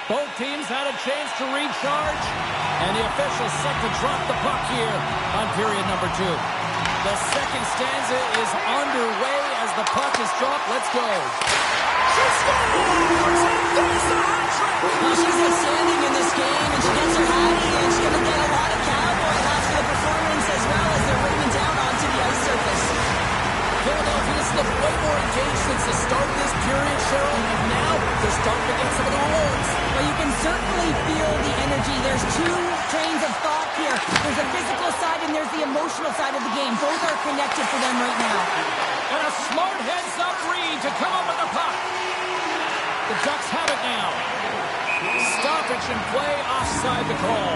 Both teams had a chance to recharge, and the officials set to drop the puck here on period number 2. The second stanza is underway as the puck is dropped. Let's go. She scores! And there's the hat trick! Well, she's outstanding in this game, and she gets her hattie, and she's going to get a lot of cowboy hats for the performance as well as they're raining down onto the ice surface. Philadelphia's looked way more engaged since the start of this period, Cheryl, and now they're starting to get some of the rewards. Well, you can certainly feel the energy. There's two trains of thought here. There's a physical side and there's the emotional side of the game. Both are connected for them right now. And a smart heads-up read to come up with the puck. The Ducks have it now. Stoppage and play offside the call.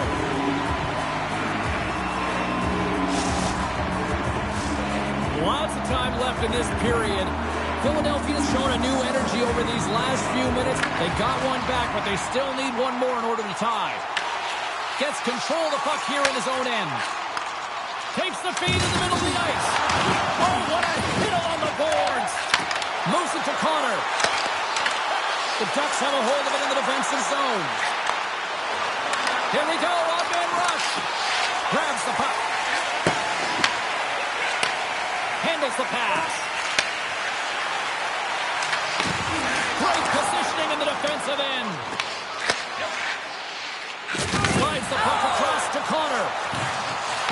Lots of time left in this period. Philadelphia's shown a new energy over these last few minutes. They got one back, but they still need one more in order to tie. Gets control of the puck here in his own end. Takes the feed in the middle of the ice. Oh, what a hit on the boards. Moves it to Connor. The Ducks have a hold of it in the defensive zone. Here we go, off-man rush. Grabs the puck. Handles the pass. Great positioning in the defensive end. Slides the puck across to Connor.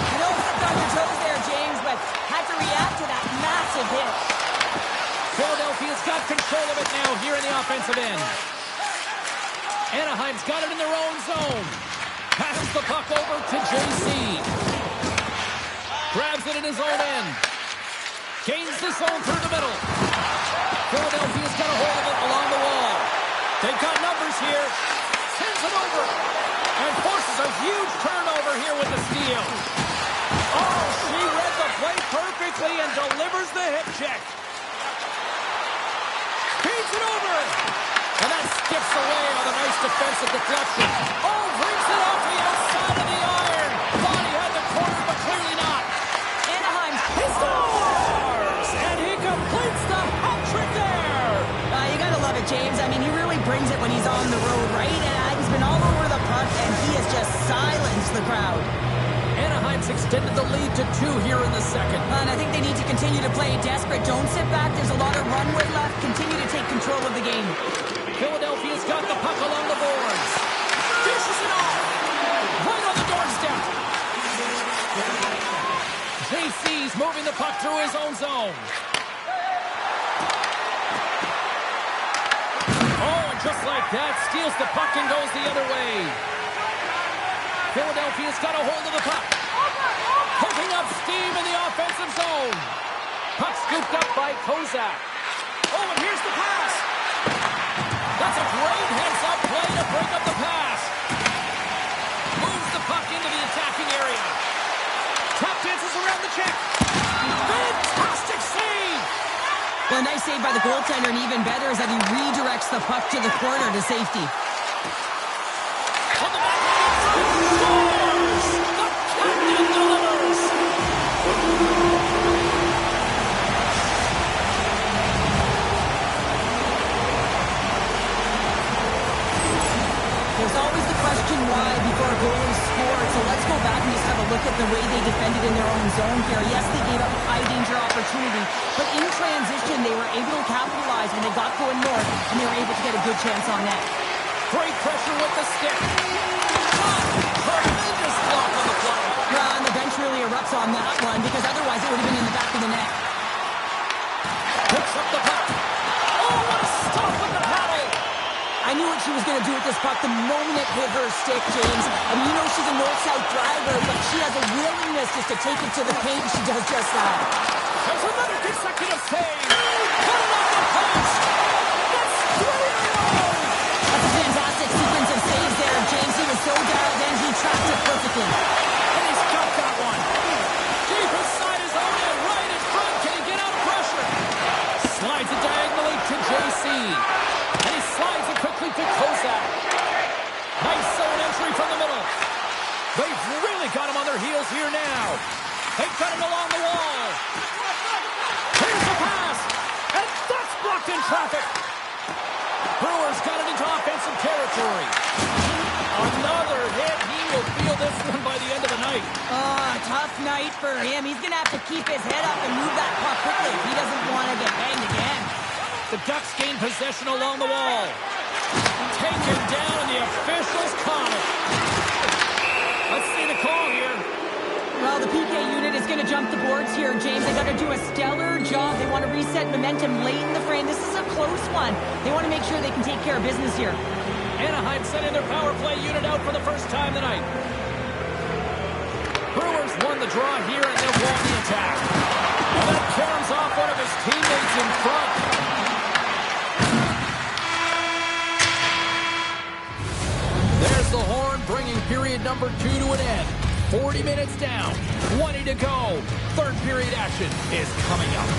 You know, stepped on your toes there, James, but had to react to that massive hit. Philadelphia's got control of it now here in the offensive end. Anaheim's got it in their own zone. Passes the puck over to JC. Grabs it in his own end. Gains the zone through the middle. Philadelphia's got a hold of it along the wall. They've got numbers here. Sends it over. And forces a huge turnover here with the steal. Oh, she read the play perfectly and delivers the hip check. Feeds it over. And that skips away on a nice defensive deflection. Oh, brings it off the outside of the iron. Thought he had the corner, but clearly not. Anaheim. He scores! And he completes the hat trick there. You gotta love it, James. I mean, he really brings it when he's on the road, right? And he's been all over the puck, and he has just silenced the crowd. Anaheim's extended the lead to 2 here in the second. And I think they need to continue to play desperate. Don't sit back. There's a lot of runway left. Continue to take control of the game. Philadelphia's got the puck along the boards. Dishes it off. Right on the doorstep. JC's moving the puck through his own zone. Oh, and just like that, steals the puck and goes the other way. Philadelphia's got a hold of the puck. Picking up steam in the offensive zone. Puck scooped up by Kozak. Oh, and here's the pass. That's a great heads-up play to break up the pass. Moves the puck into the attacking area. Tap dances around the check. Fantastic save. Well, a nice save by the goaltender, and even better is that he redirects the puck to the corner to safety. On the back of the scores! The captain delivers! There's always the question why before a goal is scored, so let's go back and just have a look at the way they defended in their own zone here. Yes, they gave up a high-danger opportunity, but in transition, they were able to capitalize when they got going north, and they were able to get a good chance on that. Great pressure with the stick. Tremendous block on the play. And the bench really erupts on that one, because otherwise it would have been in the back of the net. Picks up the puck. Oh, what a stop with the paddle. I knew what she was going to do with this puck the moment it hit her stick, James. I mean, you know she's a north-south driver, but she has a willingness just to take it to the paint, and she does just that. There's another consecutive save. Put it on the post. That's 3 in a row. That's a fantastic sequence of saves there, James. He was so dialed in, he tracked it perfectly. And he's got that one. Deep inside his own end, right in front. Can he get out of pressure? Slides it diagonally to JC. And he slides it quickly to Kozak. Nice zone entry from the middle. They've really got him on their heels here now. They've got him along the wall. Here's the pass. And that's blocked in traffic. Brewers got it into offensive territory. Another hit. He will feel this one by the end of the night. Tough night for him. He's going to have to keep his head up and move that puck quickly if he doesn't want to get banged again. The Ducks gain possession along the wall. Taken down, and the officials caught it. Let's see the call here. Well, the PK unit is going to jump the boards here, James. They got to do a stellar job. They want to reset momentum late in the frame. This is a close one. They want to make sure they can take care of business here. Anaheim sending their power play unit out for the first time tonight. Brewers won the draw here, and they'll go on the attack. And that carries off one of his teammates in front. There's the horn, bringing period number 2 to an end. 40 minutes down, 20 to go. Third period action is coming up.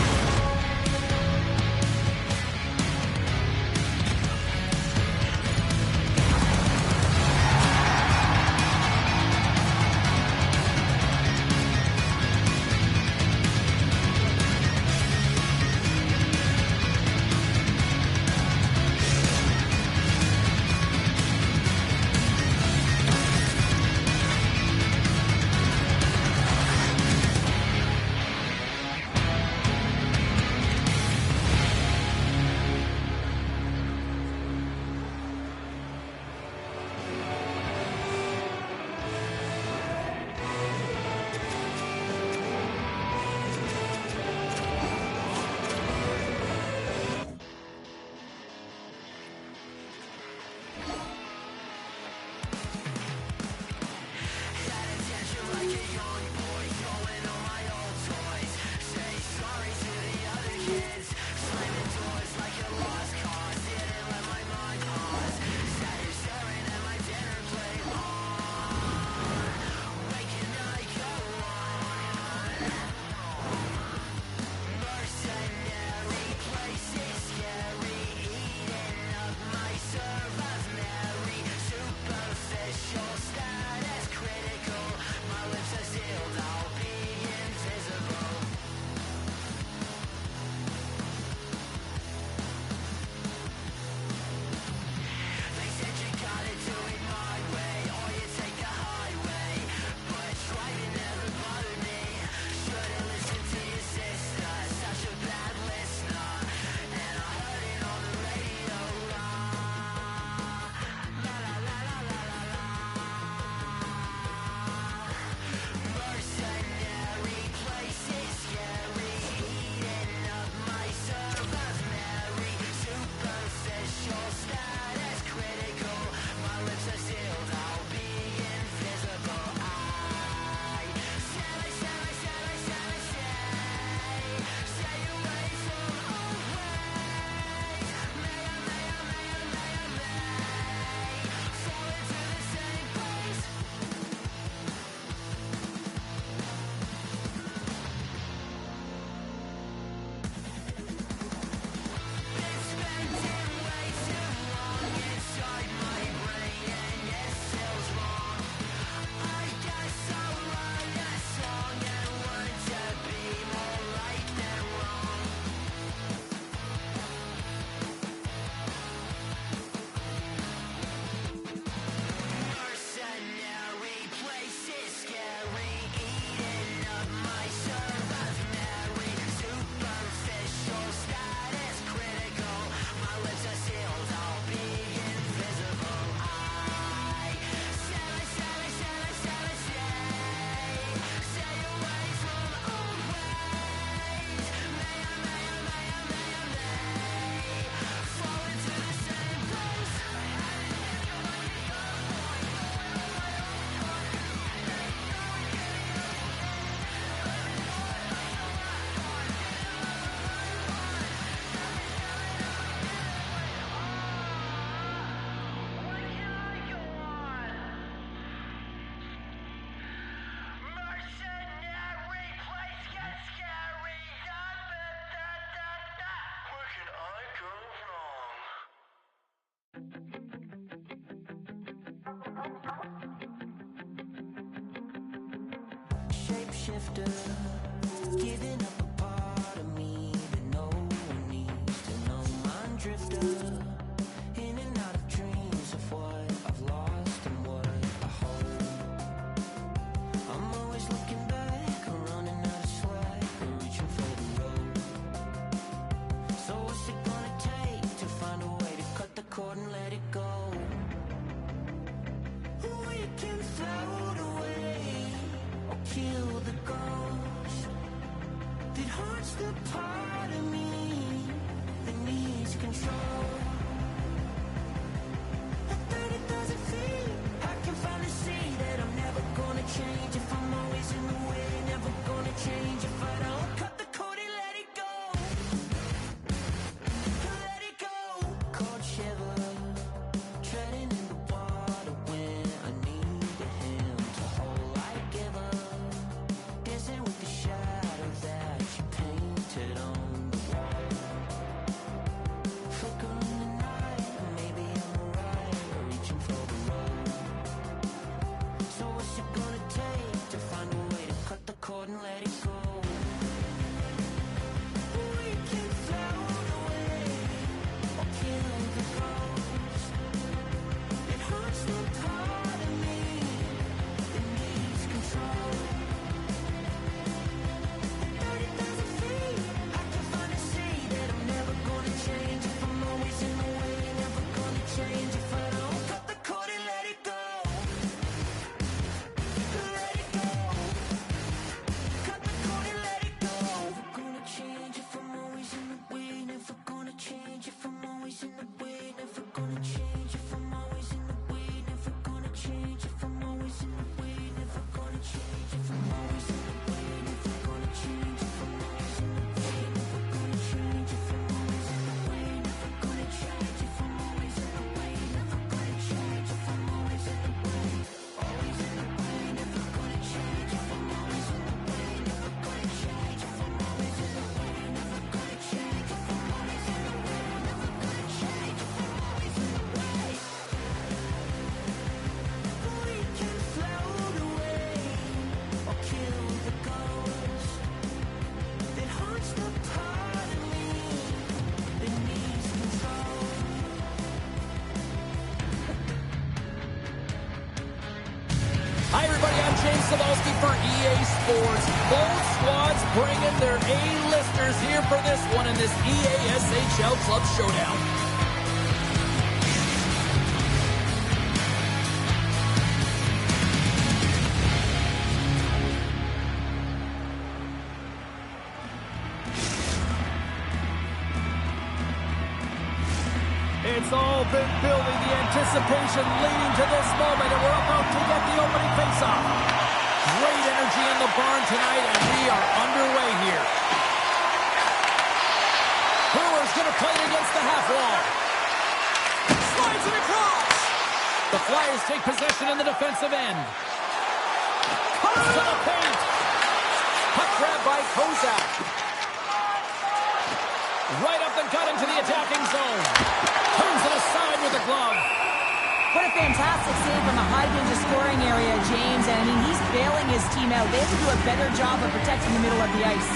Shapeshifter, giving up a part of me that no one needs to know. Mind drifter, to find a way to cut the cord and let it go. We can float away or kill the ghost. It hurts the part of me that needs control. At 30,000 feet, I can finally see that I'm never gonna change if I'm always in the way. Never gonna change if I don't cut the cord and let it go. Let it go. Cut the cord and let it go. Never gonna change if I'm always in the way. Never gonna change if I'm always in the way. Never gonna change if I'm always in the way. Never gonna change if I'm always in the way. Never gonna change if I'm always in the way. Never gonna change if I'm always in the way. Never gonna change if I'm always in the way. Never gonna change if I'm always in the way. Never gonna change if I'm always in the way. Always in the way. Never gonna change if I'm always in the way. Never gonna change if I'm always in the way. Never gonna change if I'm always in the way. Never gonna change if I'm always in the way. We can float away or kill the ghost that haunts the part of me that needs control. Hi, everybody. I'm James Cebulski for EA Sports. Both squads bringing their A-listers here for this one in this EA SHL Club Showdown. It's all been building, the anticipation leading to this moment, and we're about to get the opening face-off. Great energy in the barn tonight, and we are underway here. Brewer's going to play it against the half wall. Slides it across. The Flyers take possession in the defensive end. Comes to the paint. Puck grab by Kozak. Right up the gut into the attacking zone. Turns it aside with a glove. What a fantastic save from the high-danger scoring area, James. And I mean, he's bailing his team out. They have to do a better job of protecting the middle of the ice.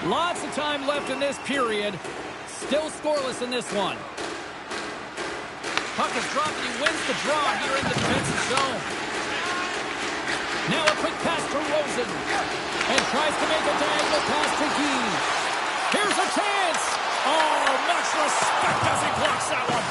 Lots of time left in this period. Still scoreless in this one. Puck is dropped and he wins the draw here in the defensive zone. Now a quick pass to Rosen. And tries to make a diagonal pass to Gee. Here's a chance. Oh, much respect as he blocks that one.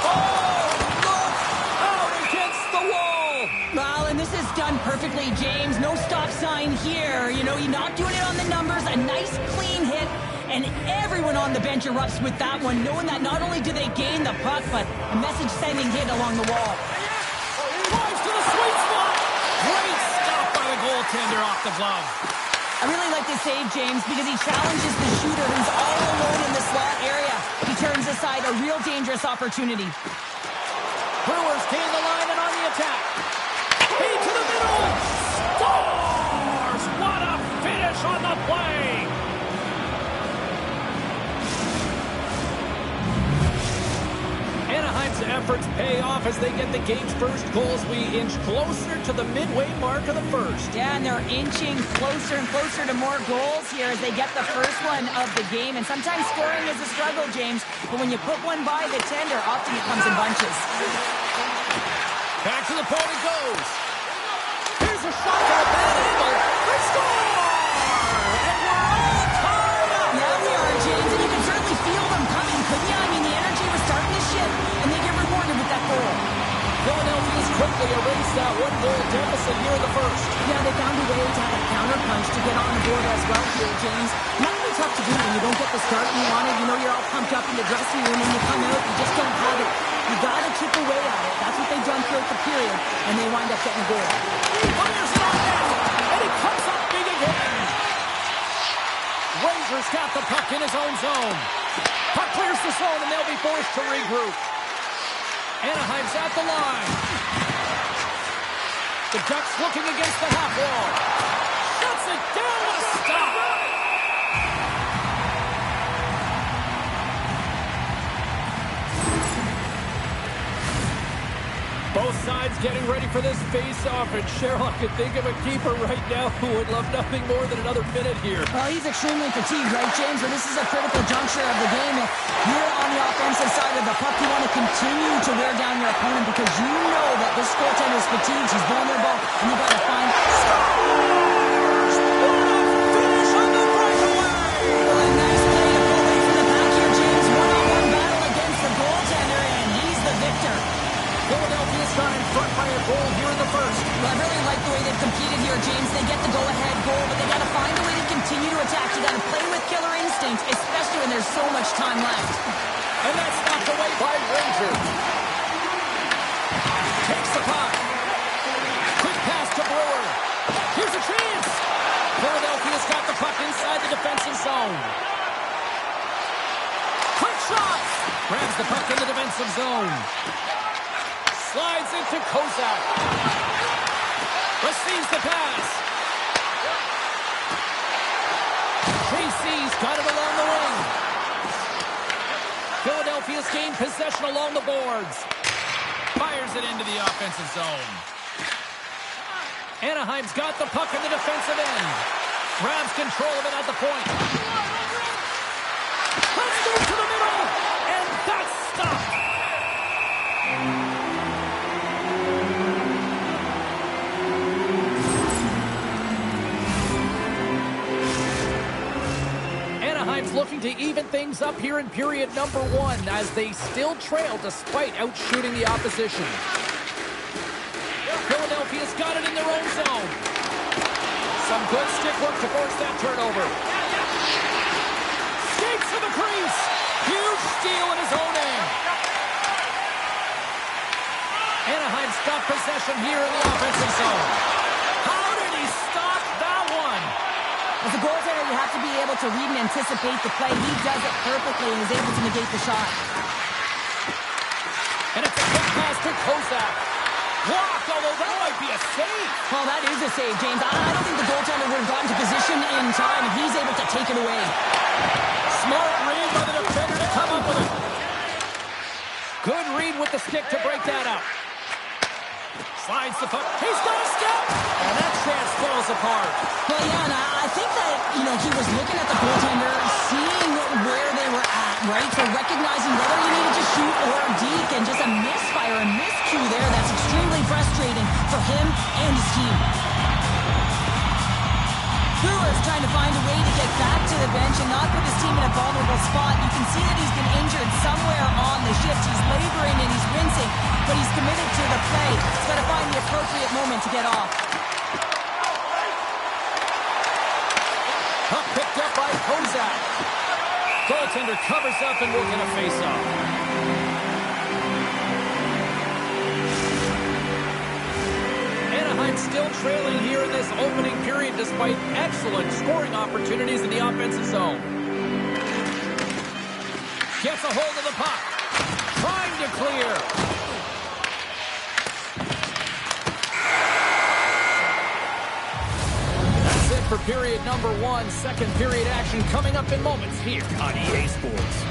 Oh, look out against the wall. Well, and this is done perfectly, James. No stop sign here. You know, you're not doing it on the numbers. A nice, clean hit. And everyone on the bench erupts with that one, knowing that not only do they gain the puck, but a message-sending hit along the wall. Drives to the sweet spot. Great stop by the goaltender off the glove. I really like this save, James, because he challenges the shooter who's all alone in the slot area. He turns aside a real dangerous opportunity. Brewers gain the line and on the attack. Feed to the middle. Scores! What a finish on the play. Anaheim's efforts pay off as they get the game's first goals. We inch closer to the midway mark of the first. Yeah, and they're inching closer and closer to more goals here as they get the first one of the game. And sometimes scoring is a struggle, James, but when you put one by the tender, often it comes in bunches. Back to the point it goes. Here's a shot from a bad angle. They score! And we're all tied up. Yeah, we are, James, and you can certainly feel them coming, couldn't you? I mean, the energy was starting to shift, and they get rewarded with that goal. Philadelphia's quickly erased that one-goal deficit here in the first. Yeah, they found a way to have a counter-punch to get on the board as well here, James. Not really tough to do when you don't get the start you wanted. You know you're all pumped up in the dressing room, and you come out, you just don't have it. You got to chip away at it. That's what they've done throughout the period, and they wind up getting a goal. He fires it on net, and he comes up big again. Rangers got the puck in his own zone. Puck clears the zone, and they'll be forced to regroup. Anaheim's at the line. The Ducks looking against the half wall. Shuts it down with a stop. Both sides getting ready for this face-off, and Cheryl, I could think of a keeper right now who would love nothing more than another minute here. Well, he's extremely fatigued, right, James? But this is a critical juncture of the game. If you're on the offensive side of the puck, you want to continue to wear down your opponent because you know that this goaltender is fatigued, he's vulnerable, and you got to find... Finish on the breakaway! Well, a nice play to pull away from the back here, James. One-on-one battle against the goaltender, and he's the victor. Philadelphia's gone in front by a goal here in the first. Well, I really like the way they've competed here, James. They get the go-ahead goal, but they got to find a way to continue to attack. You got to play with killer instinct, especially when there's so much time left. And that's knocked away by Ranger. Takes the puck. Quick pass to Brewer. Here's a chance. Philadelphia's got the puck inside the defensive zone. Quick shot. Grabs the puck in the defensive zone. Slides into Kozak. Receives the pass. JC's got it along the wing. Philadelphia's gained possession along the boards. Fires it into the offensive zone. Anaheim's got the puck in the defensive end. Grabs control of it at the point. Let's go to the middle. And that's stopped. Anaheim's looking to even things up here in period number 1 as they still trail despite outshooting the opposition. Philadelphia's got it in their own zone. Some good stick work to force that turnover. Skates to the crease. Huge steal in his own end. Anaheim's got possession here in the offensive zone. How did he stop that one? As a goaltender, you have to be able to read and anticipate the play. He does it perfectly and is able to negate the shot. And it's a quick pass to Kozak. Blocked, although that might be a save. Well, that is a save, James. I don't think the goaltender would have gotten to position in time, and he's able to take it away. Smart read by the defender to come up with it. Good read with the stick to break that up. Slides the puck. He's got a step. And that chance falls apart. Well, yeah, and I think that, he was looking at the goaltender, seeing where they were at, right? So recognizing whether you needed to shoot or deke, and just a misfire, a miscue there. That's extremely frustrating for him and his team. Brewer's trying to find a way to get back to the bench and not put his team in a vulnerable spot. You can see that he's been injured somewhere on the shift. He's laboring and he's wincing, but he's committed to the play. He's got to find the appropriate moment to get off. Puck picked up by Kozak. Goaltender covers up and will get a face-off. Anaheim still trailing here in this opening period despite excellent scoring opportunities in the offensive zone. Gets a hold of the puck. Trying to clear. That's it for period number 1. Second period action coming up in moments here on EA Sports.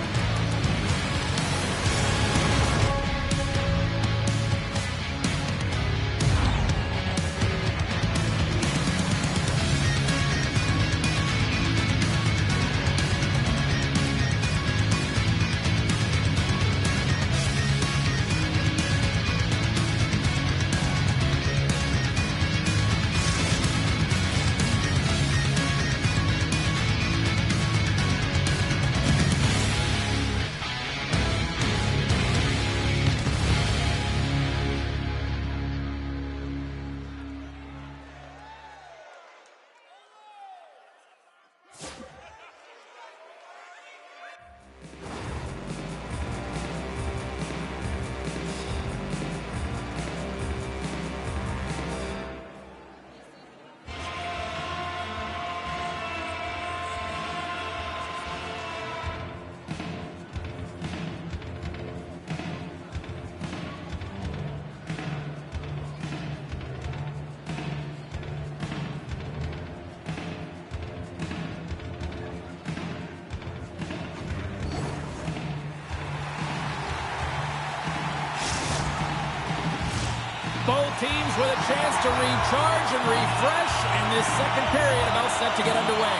teams with a chance to recharge and refresh, and this second period about set to get underway.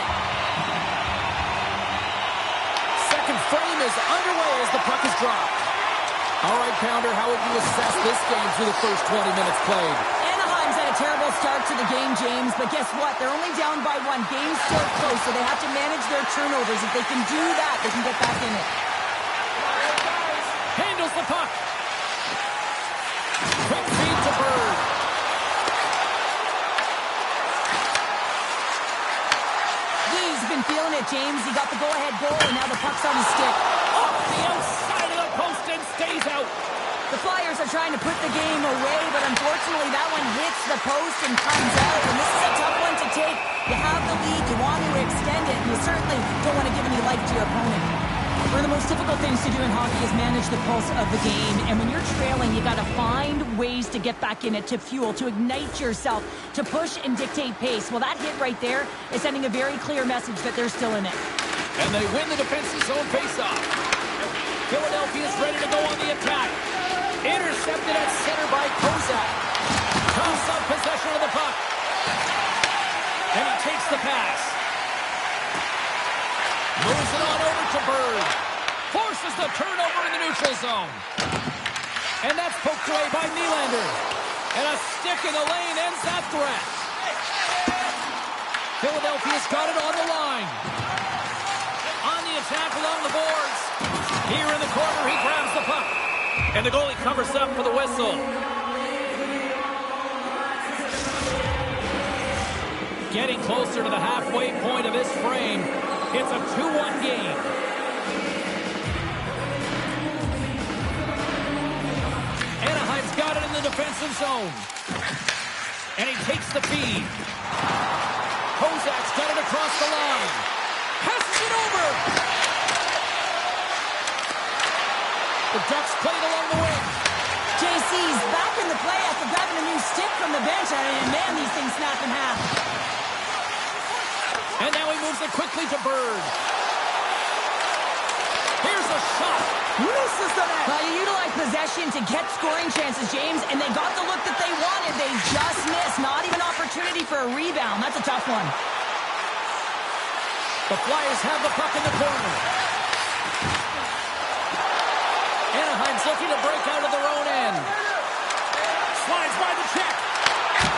Second frame is underway as the puck is dropped. All right, Pounder, how would you assess this game through the first 20 minutes played? Anaheim's had a terrible start to the game, James, but guess what? They're only down by one. Game's still close, so they have to manage their turnovers. If they can do that, they can get back in it. Handles the puck. Quick feed to Bird. He's been feeling it, James. He got the go-ahead goal, and now the puck's on his stick. Off the outside of the post and stays out. The Flyers are trying to put the game away, but unfortunately that one hits the post and comes out, and this is a tough one to take. You have the lead, you want to extend it, and you certainly don't want to give any life to your opponent. One of the most difficult things to do in hockey is manage the pulse of the game, and when you're trailing, you got to find ways to get back in it, to fuel, to ignite yourself, to push and dictate pace. Well, that hit right there is sending a very clear message that they're still in it. And they win the defensive zone faceoff. Philadelphia's ready to go on the attack. Intercepted at center by Kozak. Toss up possession of the puck. And he takes the pass. Moves it on over to Bird. Forces the turnover in the neutral zone. And that's poked away by Nylander. And a stick in the lane ends that threat. Philadelphia's got it on the line. On the attack along the boards. Here in the corner, he grabs the puck. And the goalie covers up for the whistle. Getting closer to the halfway point of this frame. It's a 2-1 game. Anaheim's got it in the defensive zone. And he takes the feed. Kozak's got it across the line. Passes it over. The Ducks played along the wing. JC's back in the play after grabbing a new stick from the bench. And man, these things snap in half. And now he moves it quickly to Bird. Here's a shot. Misses the net. You utilize possession to get scoring chances, James, and they got the look that they wanted. They just missed. Not even opportunity for a rebound. That's a tough one. The Flyers have the puck in the corner. Anaheim's looking to break out of their own end. Slides by the check.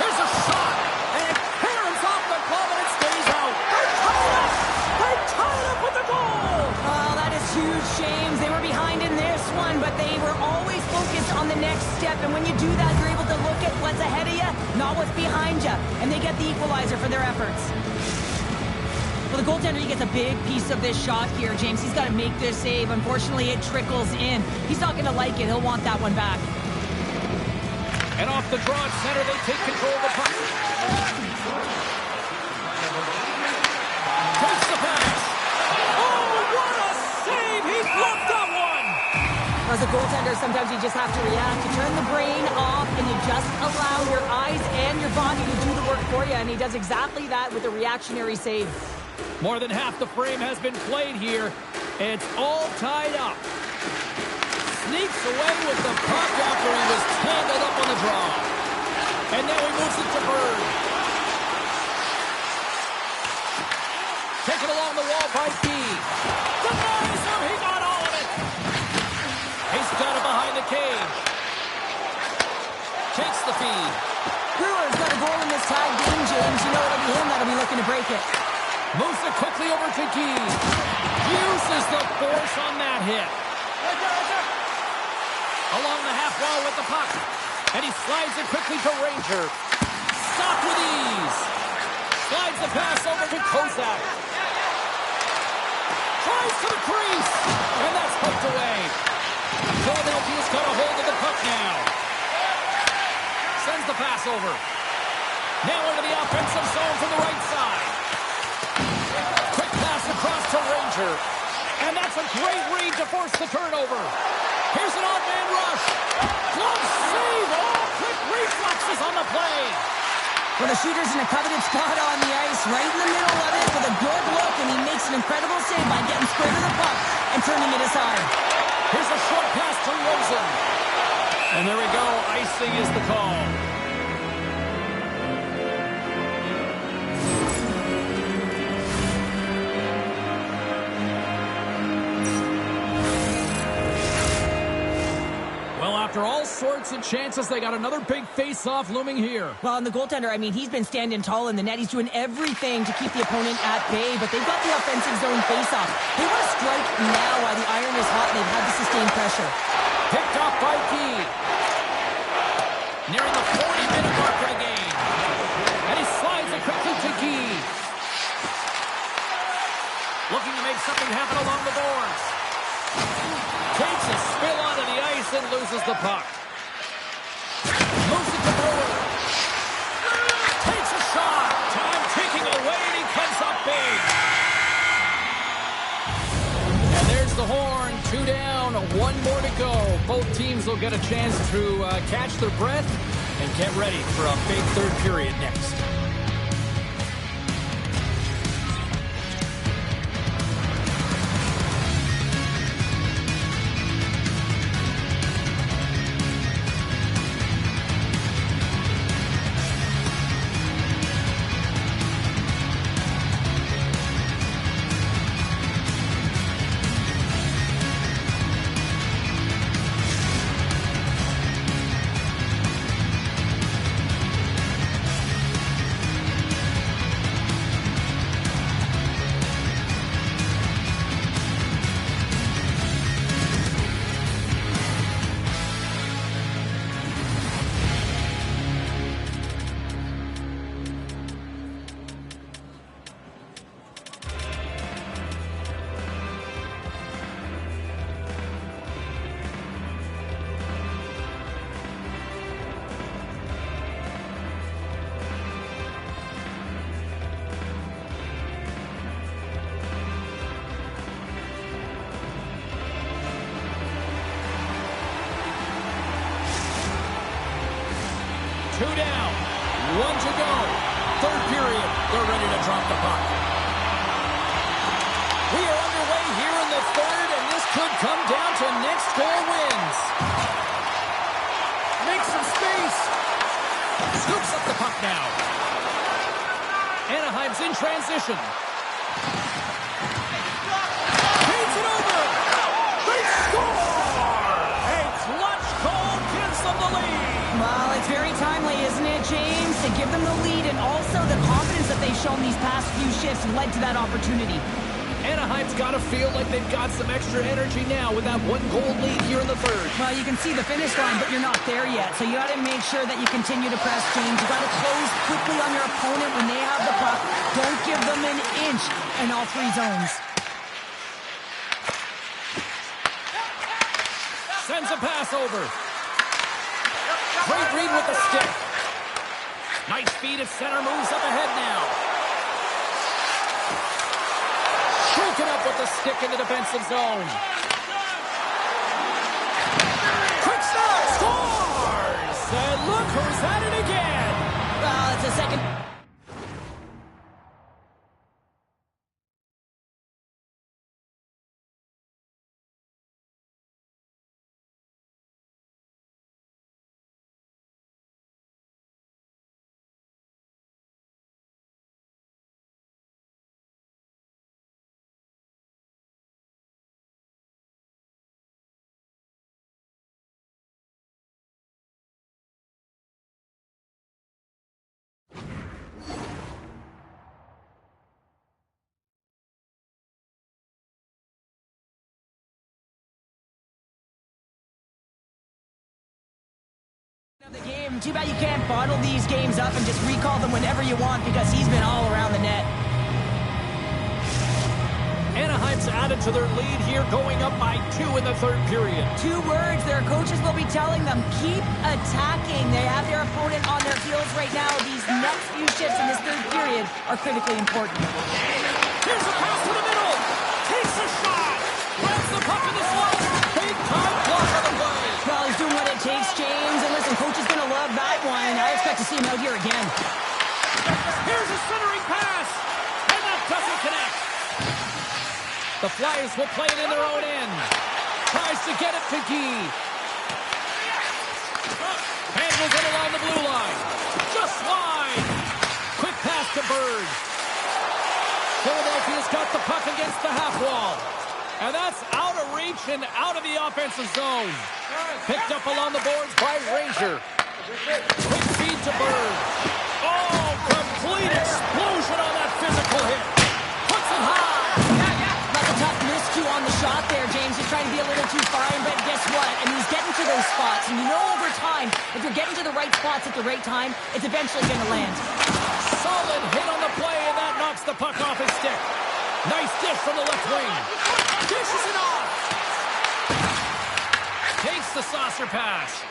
Here's a shot. And it clears off the glove and it stays out. They tie it up with the goal. Oh, that is huge, James. They were behind in this one, but they were always focused on the next step. And when you do that, you're able to look at what's ahead of you, not what's behind you. And they get the equalizer for their efforts. Well, the goaltender, he gets a big piece of this shot here, James. He's got to make this save. Unfortunately, it trickles in. He's not going to like it. He'll want that one back. And off the draw at center, they take control of the puck. Takes the pass. Oh, what a save! He blocked that one! As a goaltender, sometimes you just have to react. You turn the brain off, and you just allow your eyes and your body to do the work for you. And he does exactly that with a reactionary save. More than half the frame has been played here. It's all tied up. Sneaks away with the puck after he was tangled up on the draw. And now he moves it to Bird. Taken along the wall by B. Denies him. He got all of it. He's got it behind the cage. Takes the feed. Brewer's got a goal in this tied game, James. You know it'll be him that'll be looking to break it. Moves it quickly over to Gee. Uses the force on that hit. Along the half wall with the puck. And he slides it quickly to Ranger. Stopped with ease. Slides the pass over to Kozak. Tries to the crease. And that's poked away. Philadelphia's got a hold of the puck now. Sends the pass over. Now into the offensive zone from the right side. Quick pass across to Ranger. And that's a great read to force the turnover. Here's an odd man rush. Glove save. Oh, quick reflexes on the play. Well, the shooter's in a coveted spot on the ice, right in the middle of it with a good look, and he makes an incredible save by getting square to the puck and turning it aside. Here's a short pass to Rosen. And there we go. Icing is the call. After all sorts of chances, they got another big face-off looming here. Well, and the goaltender, I mean, he's been standing tall in the net. He's doing everything to keep the opponent at bay, but they've got the offensive zone face-off. They want to strike now while the iron is hot, and they've had to sustain pressure. Picked off by Guy. Nearing the 40-minute mark of the game. And he slides it quickly to Guy. Looking to make something happen along the boards. Takes a spill onto the ice and loses the puck. Moves it to Brewer. Takes a shot. Time ticking away, and he comes up big. And there's the horn. 2 down, 1 more to go. Both teams will get a chance to catch their breath and get ready for a big third period next. Two down, 1 to go. Third period, they're ready to drop the puck. We are underway here in the third, and this could come down to next goal wins. Makes some space. Scoops up the puck now. Anaheim's in transition. Feeds it over. They score! A clutch goal gives them the lead. Well, it's very timely, isn't it, James? To give them the lead, and also the confidence that they've shown these past few shifts led to that opportunity. Anaheim's got to feel like they've got some extra energy now with that 1-goal lead here in the third. Well, you can see the finish line, but you're not there yet. So you got to make sure that you continue to press, James. You got to close quickly on your opponent when they have the puck. Don't give them an inch in all 3 zones. Sends a pass over. Great read with the stick. Nice feed at center, moves up ahead now. Broken up with the stick in the defensive zone. Quick start, scores! And look who's at it again. Well, it's a second. The game. Too bad you can't bottle these games up and just recall them whenever you want, because he's been all around the net. Anaheim's added to their lead here, going up by 2 in the third period. 2 words their coaches will be telling them: keep attacking. They have their opponent on their heels right now. These next few shifts in this third period are critically important. Here's a pass to the middle. Takes a shot. Grabs the puck in the slot. Big time block on the play. Well, he's doing what it takes, James. And listen, coach is going to love that one. I expect to see him out here again. Here's a centering pass. And that doesn't connect. The Flyers will play it in their own end. Tries to get it to Guy. Handles it along the blue line. Just wide. Quick pass to Bird. Philadelphia's got the puck against the half wall. And that's out of reach and out of the offensive zone. Picked up along the boards by Ranger. Quick feed to Bird. Oh, complete explosion on that physical hit. Puts it high. That's a tough miscue on the shot there, James. He's trying to be a little too far in, but guess what? I mean, he's getting to those spots. And you know over time, if you're getting to the right spots at the right time, it's eventually going to land. Solid hit on the play, and that knocks the puck off his stick. Nice dish from the left wing. Dishes it off. Takes the saucer pass.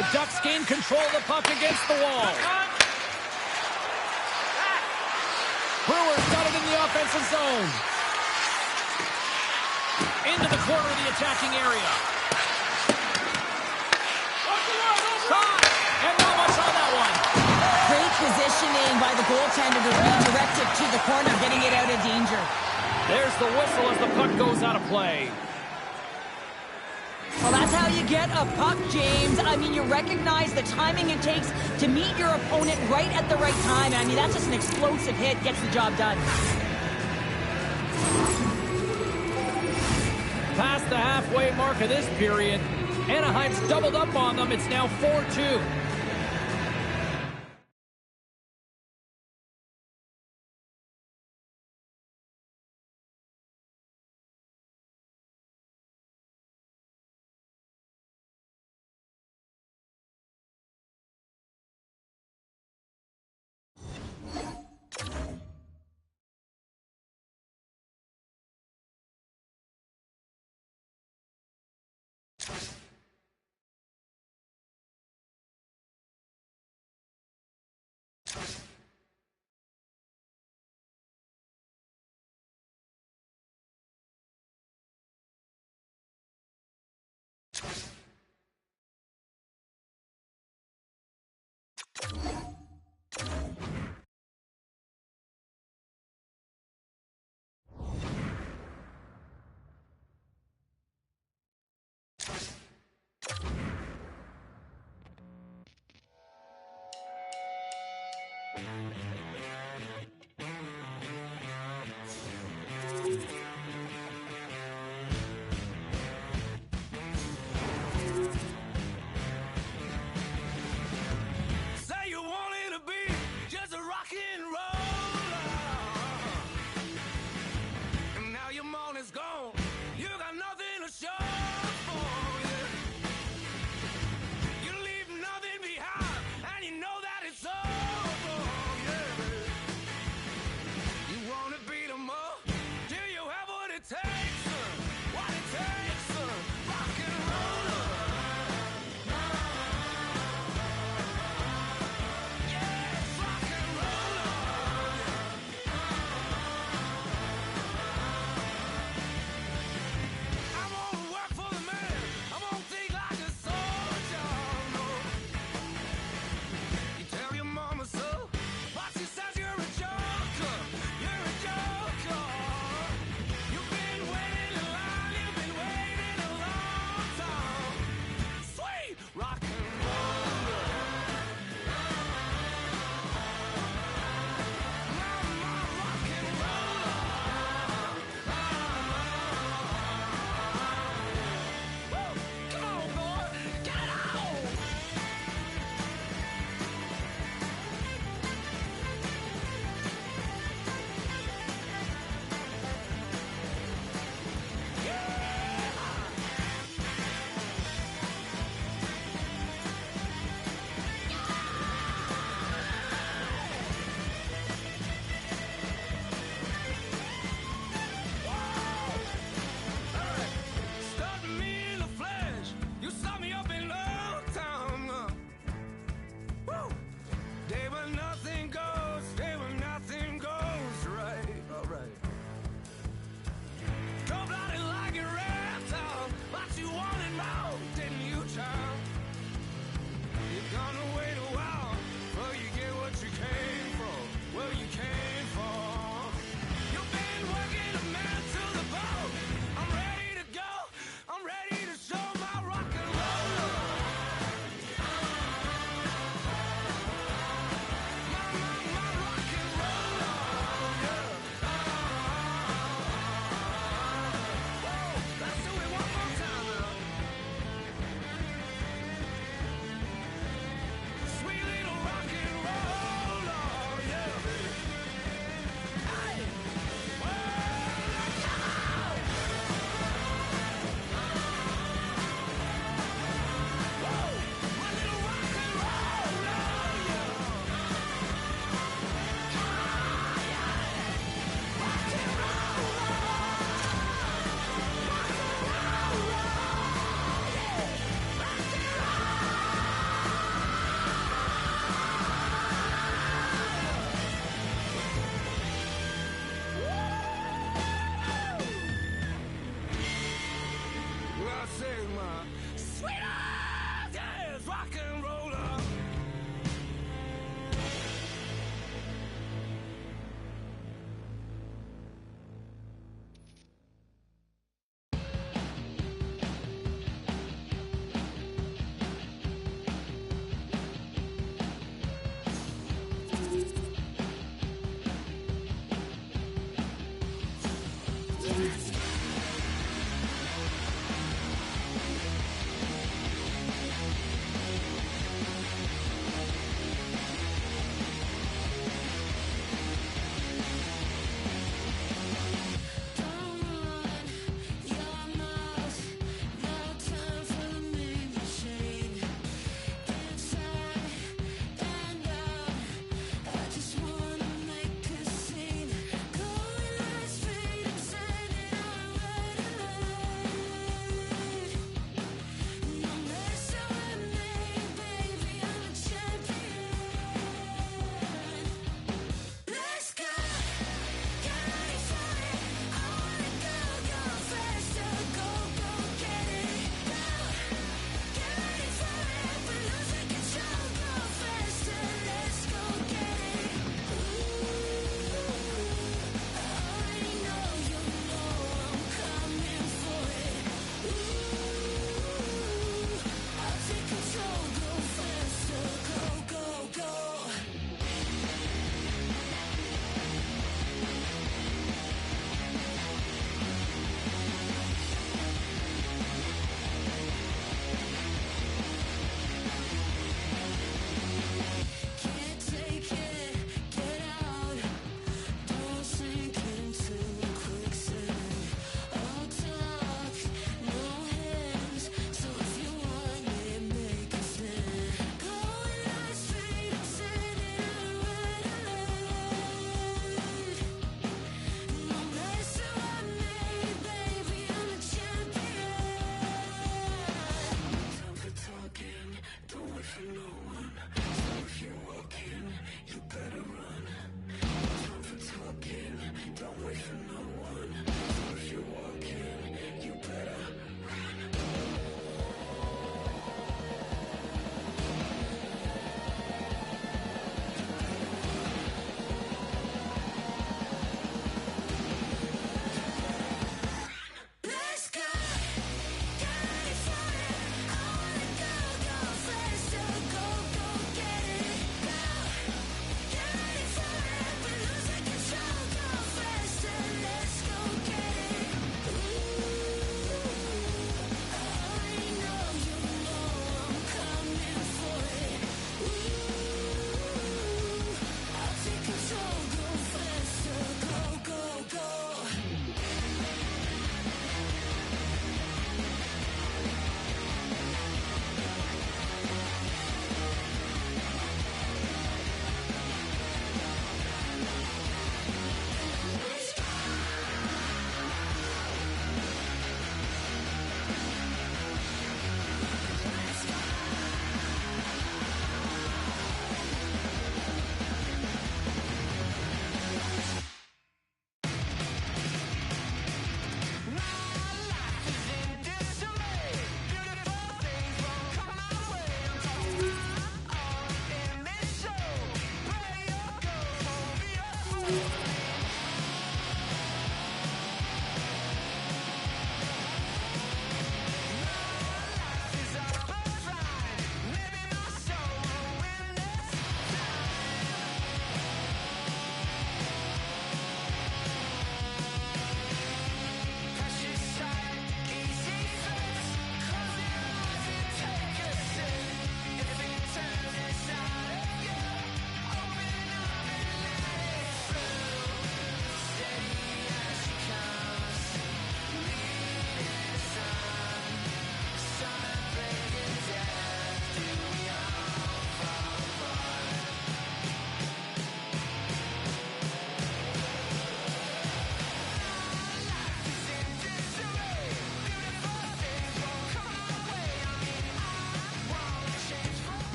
The Ducks gain control of the puck against the wall. Brewers got it in the offensive zone. Into the corner of the attacking area. Shot! And not much on that one. Great positioning by the goaltender to redirect it to the corner, getting it out of danger. There's the whistle as the puck goes out of play. Well, that's how you get a puck, James. I mean, you recognize the timing it takes to meet your opponent right at the right time. I mean, that's just an explosive hit, gets the job done. Past the halfway mark of this period, Anaheim's doubled up on them. It's now 4-2. Say you want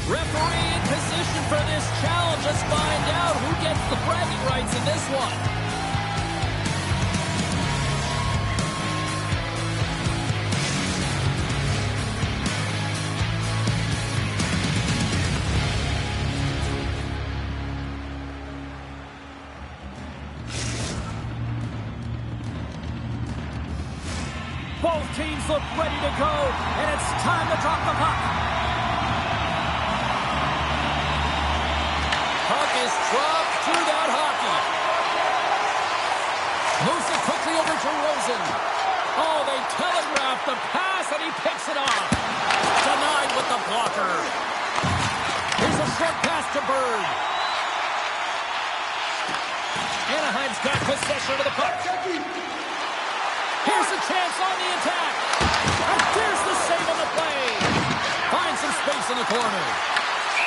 Referee in position for this challenge. Let's find out who gets the bragging rights in this one. Both teams look ready to go, and it's time to drop the puck. Puck is dropped through that hockey. Moves it quickly over to Rosen. Oh, they telegraphed the pass, and he picks it off. Denied with the blocker. Here's a short pass to Bird. Anaheim's got possession of the puck. Here's a chance on the attack. And there's the save on the play. Finds some space in the corner.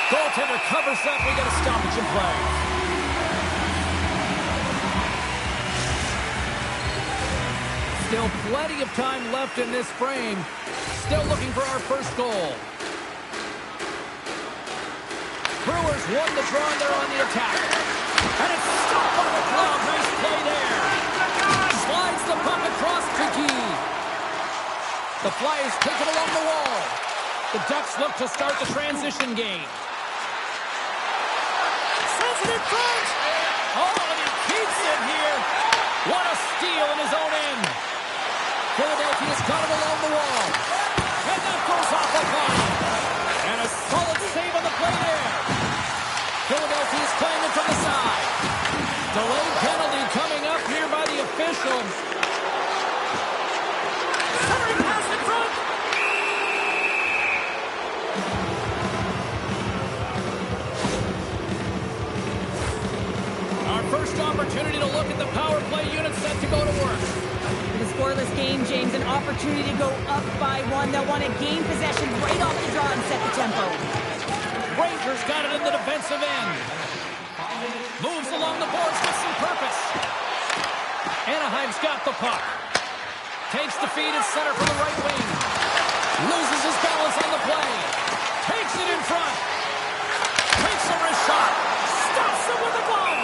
Goaltender covers up. We got a stoppage in play. Still plenty of time left in this frame. Still looking for our first goal. Brewers won the draw and they're on the attack. And it's stopped by the glove. Nice play there. Slides the puck across to Gee. The fly is taken along the wall. The Ducks look to start the transition game. Sends it in front. Oh, and he keeps it here. What a steal in his own end. Philadelphia's got it along the wall. And that goes off the line. And a solid save on the play there. Philadelphia's playing it from the side. Delayed penalty coming up here by the official. Centering pass in front. Our first opportunity to look at the power play unit set to go to work. In a scoreless game, James, an opportunity to go up by one. They'll want to gain possession right off the draw and set the tempo. Rangers got it in the defensive end. Moves along the boards with some purpose. Anaheim's got the puck. Takes the feed at center for the right wing. Loses his balance on the play. Takes it in front. Takes a wrist shot. Stops him with a glove.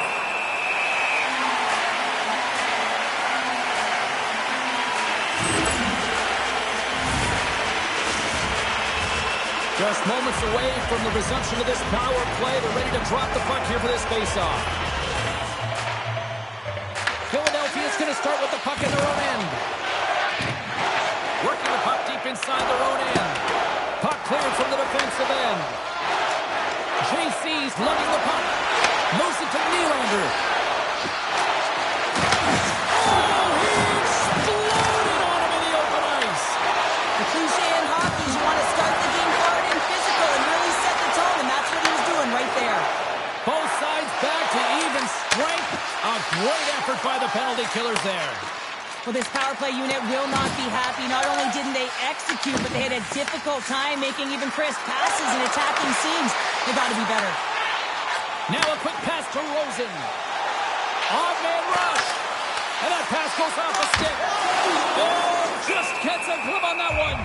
Just moments away from the resumption of this power play. They're ready to drop the puck here for this faceoff. Philadelphia's going to start with the puck in their own end. Working the puck deep inside their own end. Puck cleared from the defensive end. JC's lugging the puck. Moves it to Nylander. Oh, he exploded on him in the open ice. The cliche in hockey is you want to start the game hard and physical and really set the tone, and that's what he was doing right there. Both sides back to even strength. A great effort by the penalty killers there. Well, this power play unit will not be happy. Not only didn't they execute, but they had a difficult time making even crisp passes and attacking seams. They got to be better. Now a quick pass to Rosen. Odd-man rush. And that pass goes off the stick. Oh, just gets a glove on that one.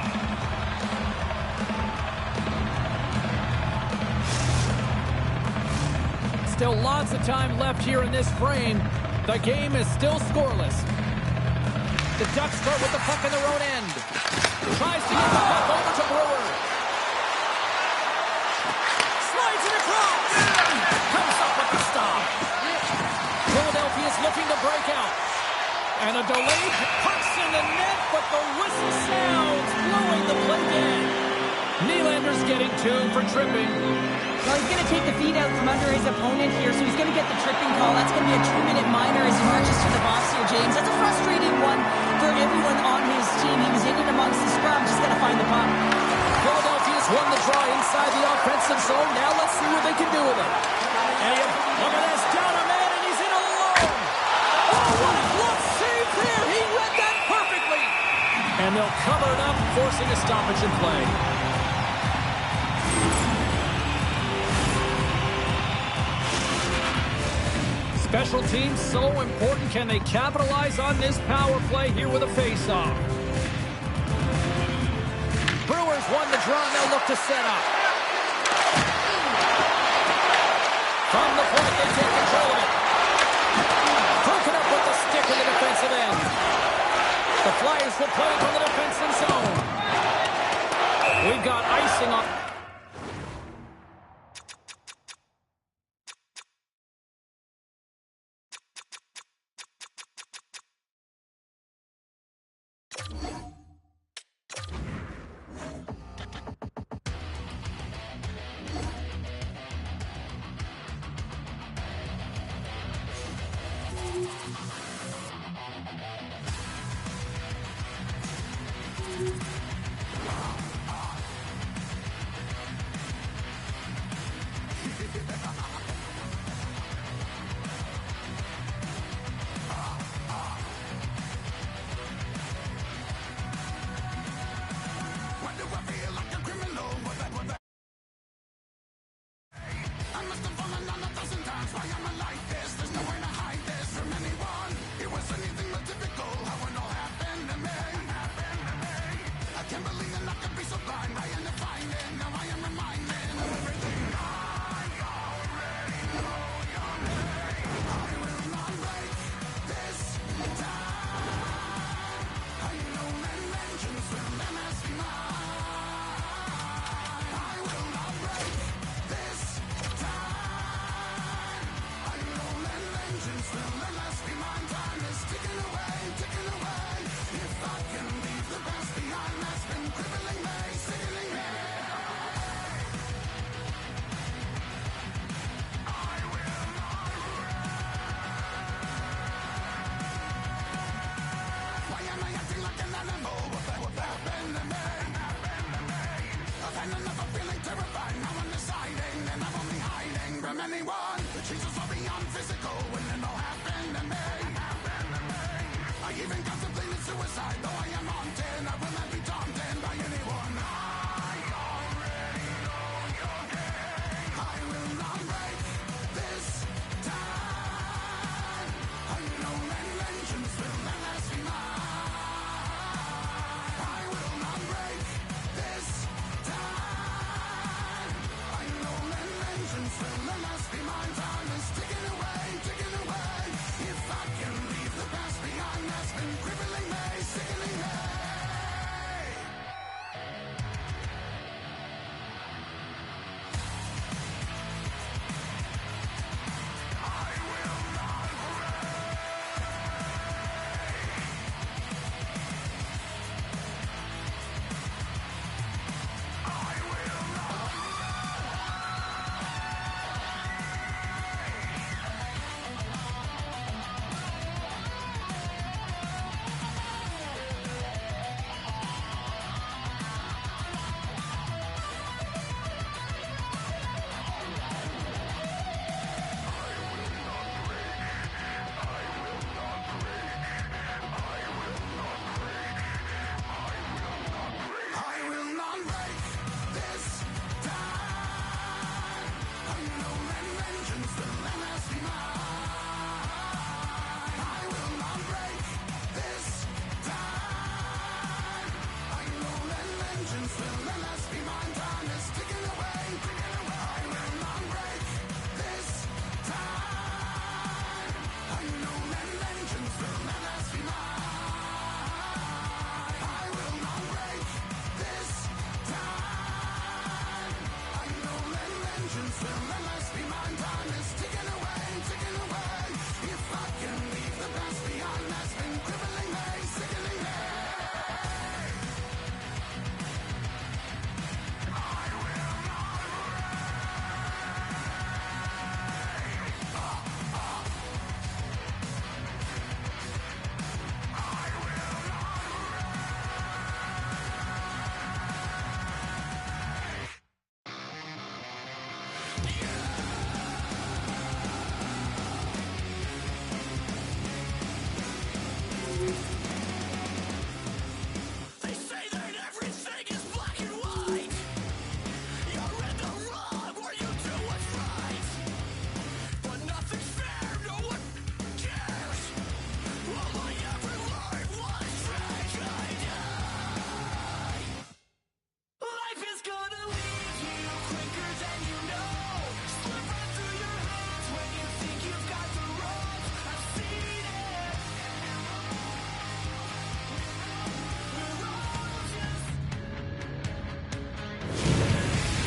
Still lots of time left here in this frame. The game is still scoreless. The Ducks start with the puck in their own end. Tries to get the puck over to Brewer. Slides it across. Comes up with the stop. Philadelphia's looking to break out. And a delayed puck's in the net, but the whistle sounds, blowing the play dead. Nylander's getting tuned for tripping. Well, he's going to take the feet out from under his opponent here, so he's going to get the tripping call. That's going to be a 2-minute minor as he marches to the box here, James. That's a frustrating one for everyone on his team. He was in and amongst the scrum, just got to find the puck. Philadelphia's won the draw inside the offensive zone. Now let's see what they can do with it. And look at this, down a man, and he's in alone. Oh, what a glove save there. He read that perfectly. And they'll cover it up, forcing a stoppage in play. Special teams so important. Can they capitalize on this power play here with a face-off? Brewers won the draw, and they'll look to set up. From the point, they take control of it. Broken up with the stick in the defensive end. The Flyers will play from the defensive zone. We've got icing on.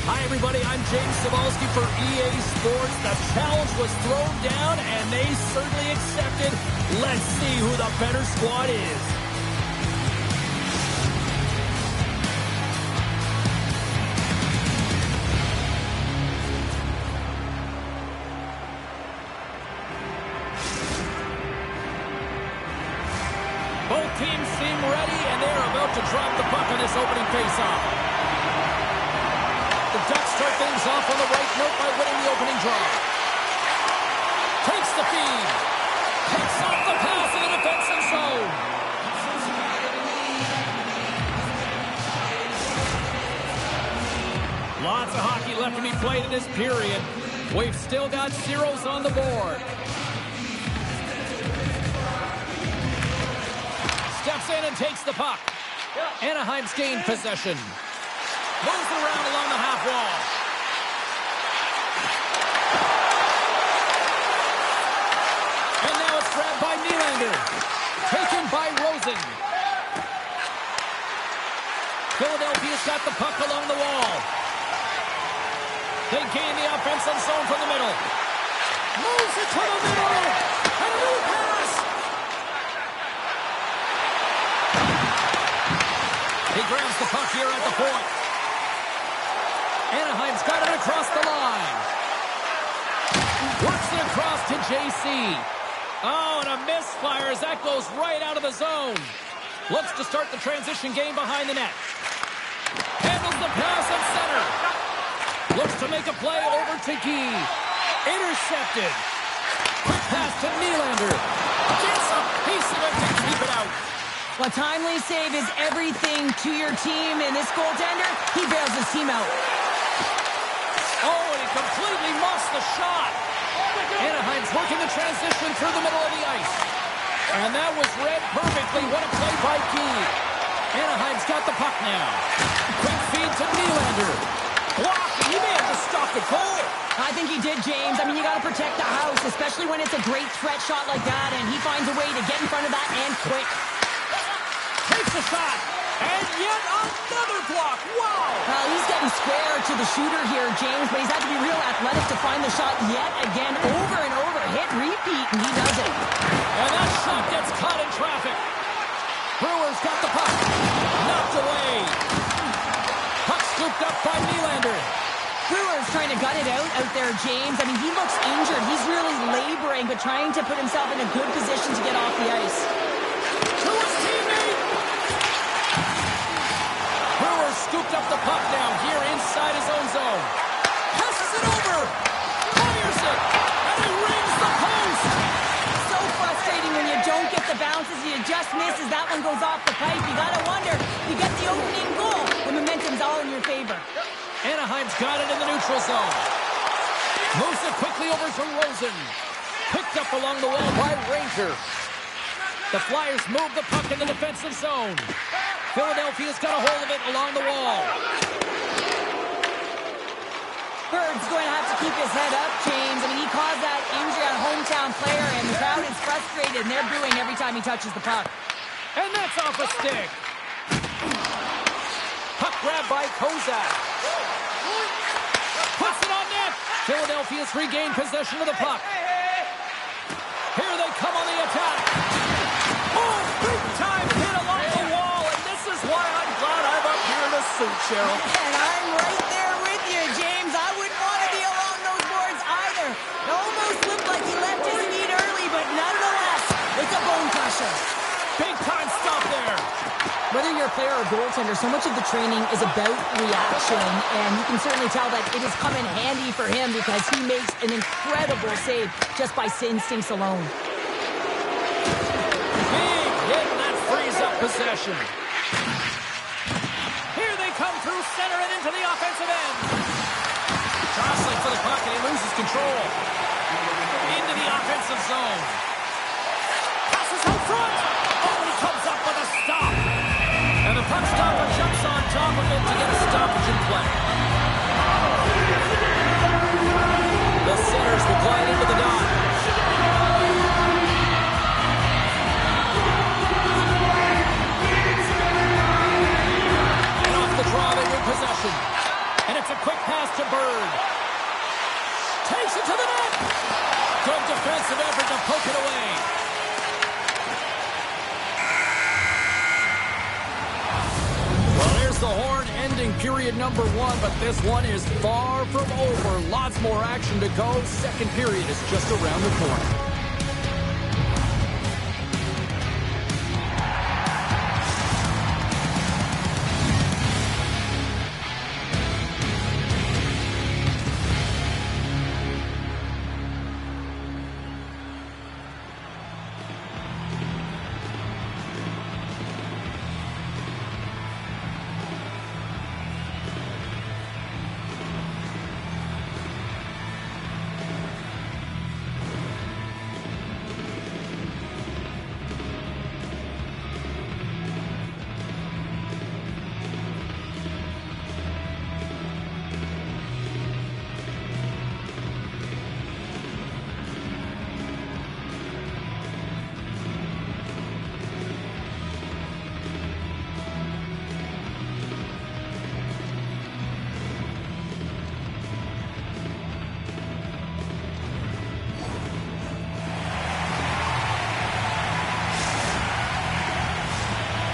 Hi, everybody. I'm James Cebulski for EA Sports. The challenge was thrown down, and they certainly accepted. Let's see who the better squad is. Both teams seem ready, and they're about to drop the puck on this opening faceoff. The Ducks start things off on the right note by winning the opening draw. Takes the feed. Picks off the pass in the defensive zone. Lots of hockey left to be played in this period. We've still got zeros on the board. Steps in and takes the puck. Anaheim's gained possession. Moves around along the half wall. And now it's grabbed by Nylander. Taken by Rosen. Philadelphia's got the puck along the wall. They gain the offensive zone from the middle. Moves it to the middle. And a new pass. He grabs the puck here at the point. Anaheim's got it across the line. Works it across to JC. Oh, and a misfire as that goes right out of the zone. Looks to start the transition game behind the net. Handles the pass at center. Looks to make a play over to Guy. Intercepted. Quick pass to Nylander. Gets a piece of it to keep it out. A timely save is everything to your team, and this goaltender, he bails his team out. Oh, and he completely muffs the shot. Anaheim's working the transition through the middle of the ice. And that was read perfectly. What a play by Guy. Anaheim's got the puck now. Quick feed to Nylander. Block. He may have to stop the goal. I think he did, James. I mean, you got to protect the house, especially when it's a great threat shot like that, and he finds a way to get in front of that and quick. Takes a shot. And yet another block. Wow. Well, he's getting square to the shooter here, James, but he's had to be real athletic to find the shot yet again, over and over. Hit, repeat, and he does it. And that shot gets caught in traffic. Brewers got the puck. Knocked away. Puck scooped up by Nylander. Brewers trying to gut it out there, James. I mean, he looks injured. He's really laboring, but trying to put himself in a good position to get off the ice. To his teammate. Brewers scooped up the puck now here inside his own zone. Passes it over. Fires it. And he rings the post. So frustrating when you don't get the bounces. You just miss as that one goes off the pipe. You got to wonder, you get the opening goal. The momentum's all in your favor. Anaheim's got it in the neutral zone. Moves it quickly over to Rosen. Picked up along the wall by Ranger. The Flyers move the puck in the defensive zone. Philadelphia's got a hold of it along the wall. Bird's going to have to keep his head up, James. I mean, he caused that injury on a hometown player, and the crowd is frustrated, and they're booing every time he touches the puck. And that's off a stick. Puck grab by Kozak. Puts it on net. Philadelphia's regained possession of the puck. Here they come on the attack. Oh, big time hit along the wall, and this is why I'm glad I'm up here in a suit, Cheryl. And I'm right there with you, James. I wouldn't want to be along those boards either. It almost looked like he left his feet early, but nonetheless, it's a bone crusher. Big time stop there. Whether you're a player or goaltender, so much of the training is about reaction, and you can certainly tell that it has come in handy for him because he makes an incredible save just by instincts alone. Big hit, and that frees up possession. Here they come through center and into the offensive end. Jostling for the puck, and he loses control. Into the offensive zone. Passes out front. Oh, and he comes up with a stop. And the puck stopper jumps on top of it to get a stoppage in play. The centers will glide into the dot. And off the draw, they win possession. And it's a quick pass to Bird. Takes it to the net. Good defensive effort to poke it away. Well, there's the horn ending period number 1, but this one is far from over. Lots more action to go. Second period is just around the corner.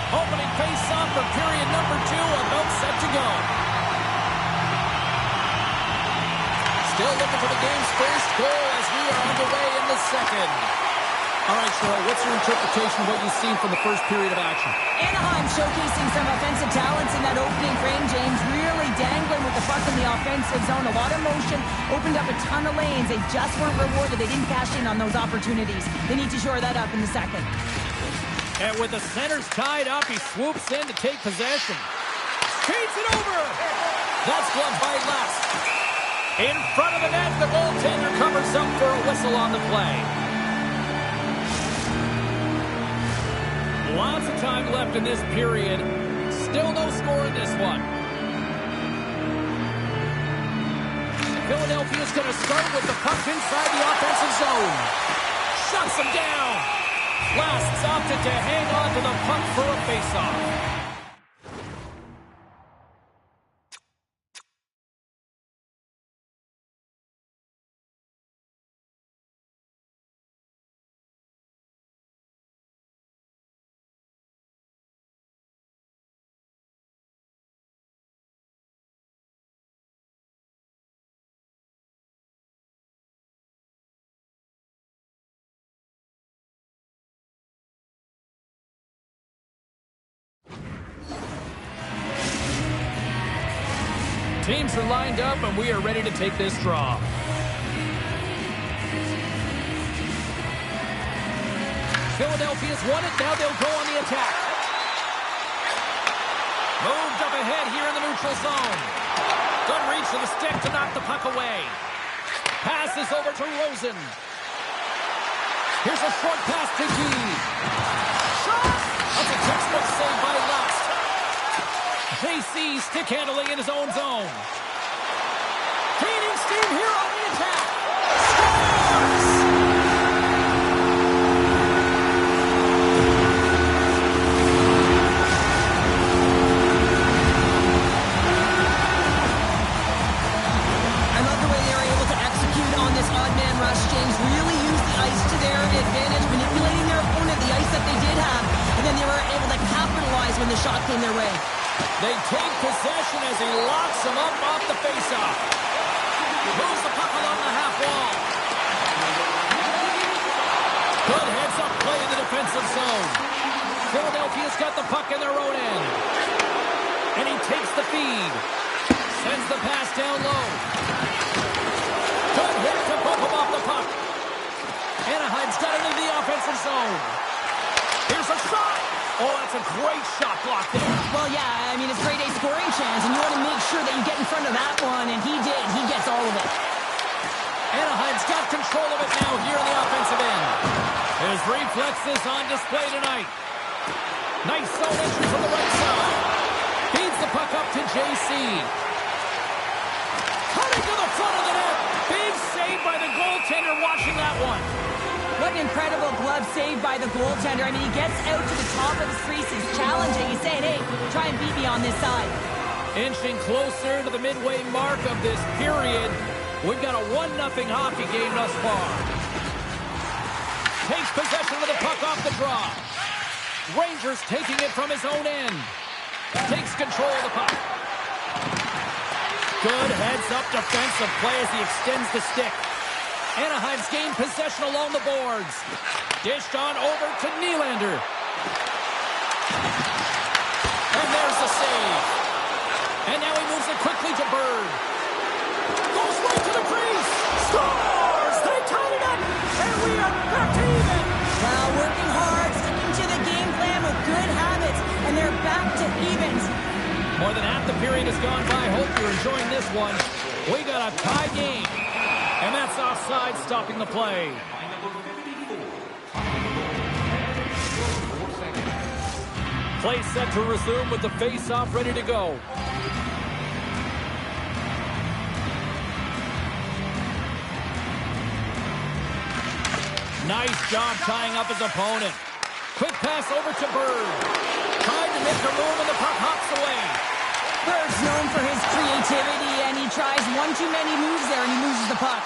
Opening face-off for period number 2, about set to go. Still looking for the game's first goal as we are underway in the second. All right, Cheryl, what's your interpretation of what you've seen from the first period of action? Anaheim showcasing some offensive talents in that opening frame, James. Really dangling with the puck in the offensive zone. A lot of motion, opened up a ton of lanes. They just weren't rewarded. They didn't cash in on those opportunities. They need to shore that up in the second. And with the centers tied up, he swoops in to take possession. Skates it over. That's gloved by Les. In front of the net, the goaltender covers up for a whistle on the play. Lots of time left in this period. Still no score in this one. Philadelphia's going to start with the puck inside the offensive zone. Shuts him down. Last opted to hang on to the puck for a faceoff. Teams are lined up, and we are ready to take this draw. Philadelphia's won it. Now they'll go on the attack. Moved up ahead here in the neutral zone. Good reach to the stick to knock the puck away. Passes over to Rosen. Here's a short pass to Gee. Shot! That's a textbook save by Last. JC stick handling in his own zone. Gaining steam here on the attack. Scores! I love the way they were able to execute on this odd man rush, James. Really use the ice to their advantage, manipulating their opponent, the ice that they did have, and then they were able to capitalize when the shot came their way. They take possession as he locks him up off the faceoff. Moves the puck along the half wall. Good heads-up play in the defensive zone. Philadelphia's got the puck in their own end. And he takes the feed. Sends the pass down low. Good hit to bump him off the puck. Anaheim's got it into the offensive zone. Here's a shot. Oh, that's a great shot block there. Well, yeah, I mean, it's grade A scoring chance, and you want to make sure that you get in front of that one, and he did. He gets all of it. Anaheim's got control of it now here on the offensive end. His reflexes on display tonight. Nice zone entry from the right side. Feeds the puck up to JC. Cutting to the front of the net. Big save by the goaltender watching that one. What an incredible glove save by the goaltender. I mean, he gets out to the top of the crease. He's challenging. He's saying, hey, try and beat me on this side. Inching closer to the midway mark of this period. We've got a 1-0 hockey game thus far. Takes possession of the puck off the draw. Rangers taking it from his own end. Takes control of the puck. Good heads-up defensive play as he extends the stick. Anaheim's gained possession along the boards. Dished on over to Nylander. And there's the save. And now he moves it quickly to Bird. Goes right to the crease. Scores! They tied it up. And we are back to even. Well, working hard, sticking to the game plan with good habits. And they're back to evens. More than half the period has gone by. Hope you're enjoying this one. We got a tie game. And that's offside, stopping the play. Play set to resume with the face-off ready to go. Nice job tying up his opponent. Quick pass over to Bird. Trying to make a move and the puck hops away. Bird's known for his creativity, and he tries one too many moves there, and he loses the puck.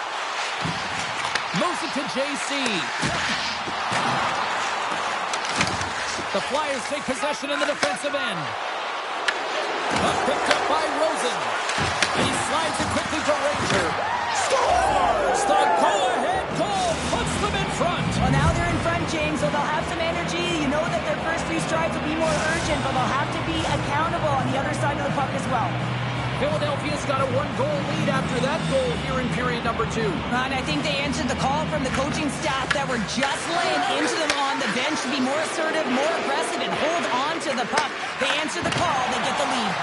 Moves it to JC. The Flyers take possession in the defensive end. Puck picked up by Rosen. And he slides it quickly to Ranger. Scores! The go-ahead goal puts them in front. Well, now they're in front, James, so they'll have some energy. You know that their first few strides will be more urgent, but they'll have to be accountable on the other side of the puck as well. Philadelphia's got a 1-goal lead after that goal here in period number 2. And I think they answered the call from the coaching staff that were just laying into them on the bench to be more assertive, more aggressive, and hold on to the puck. They answer the call, they get the lead.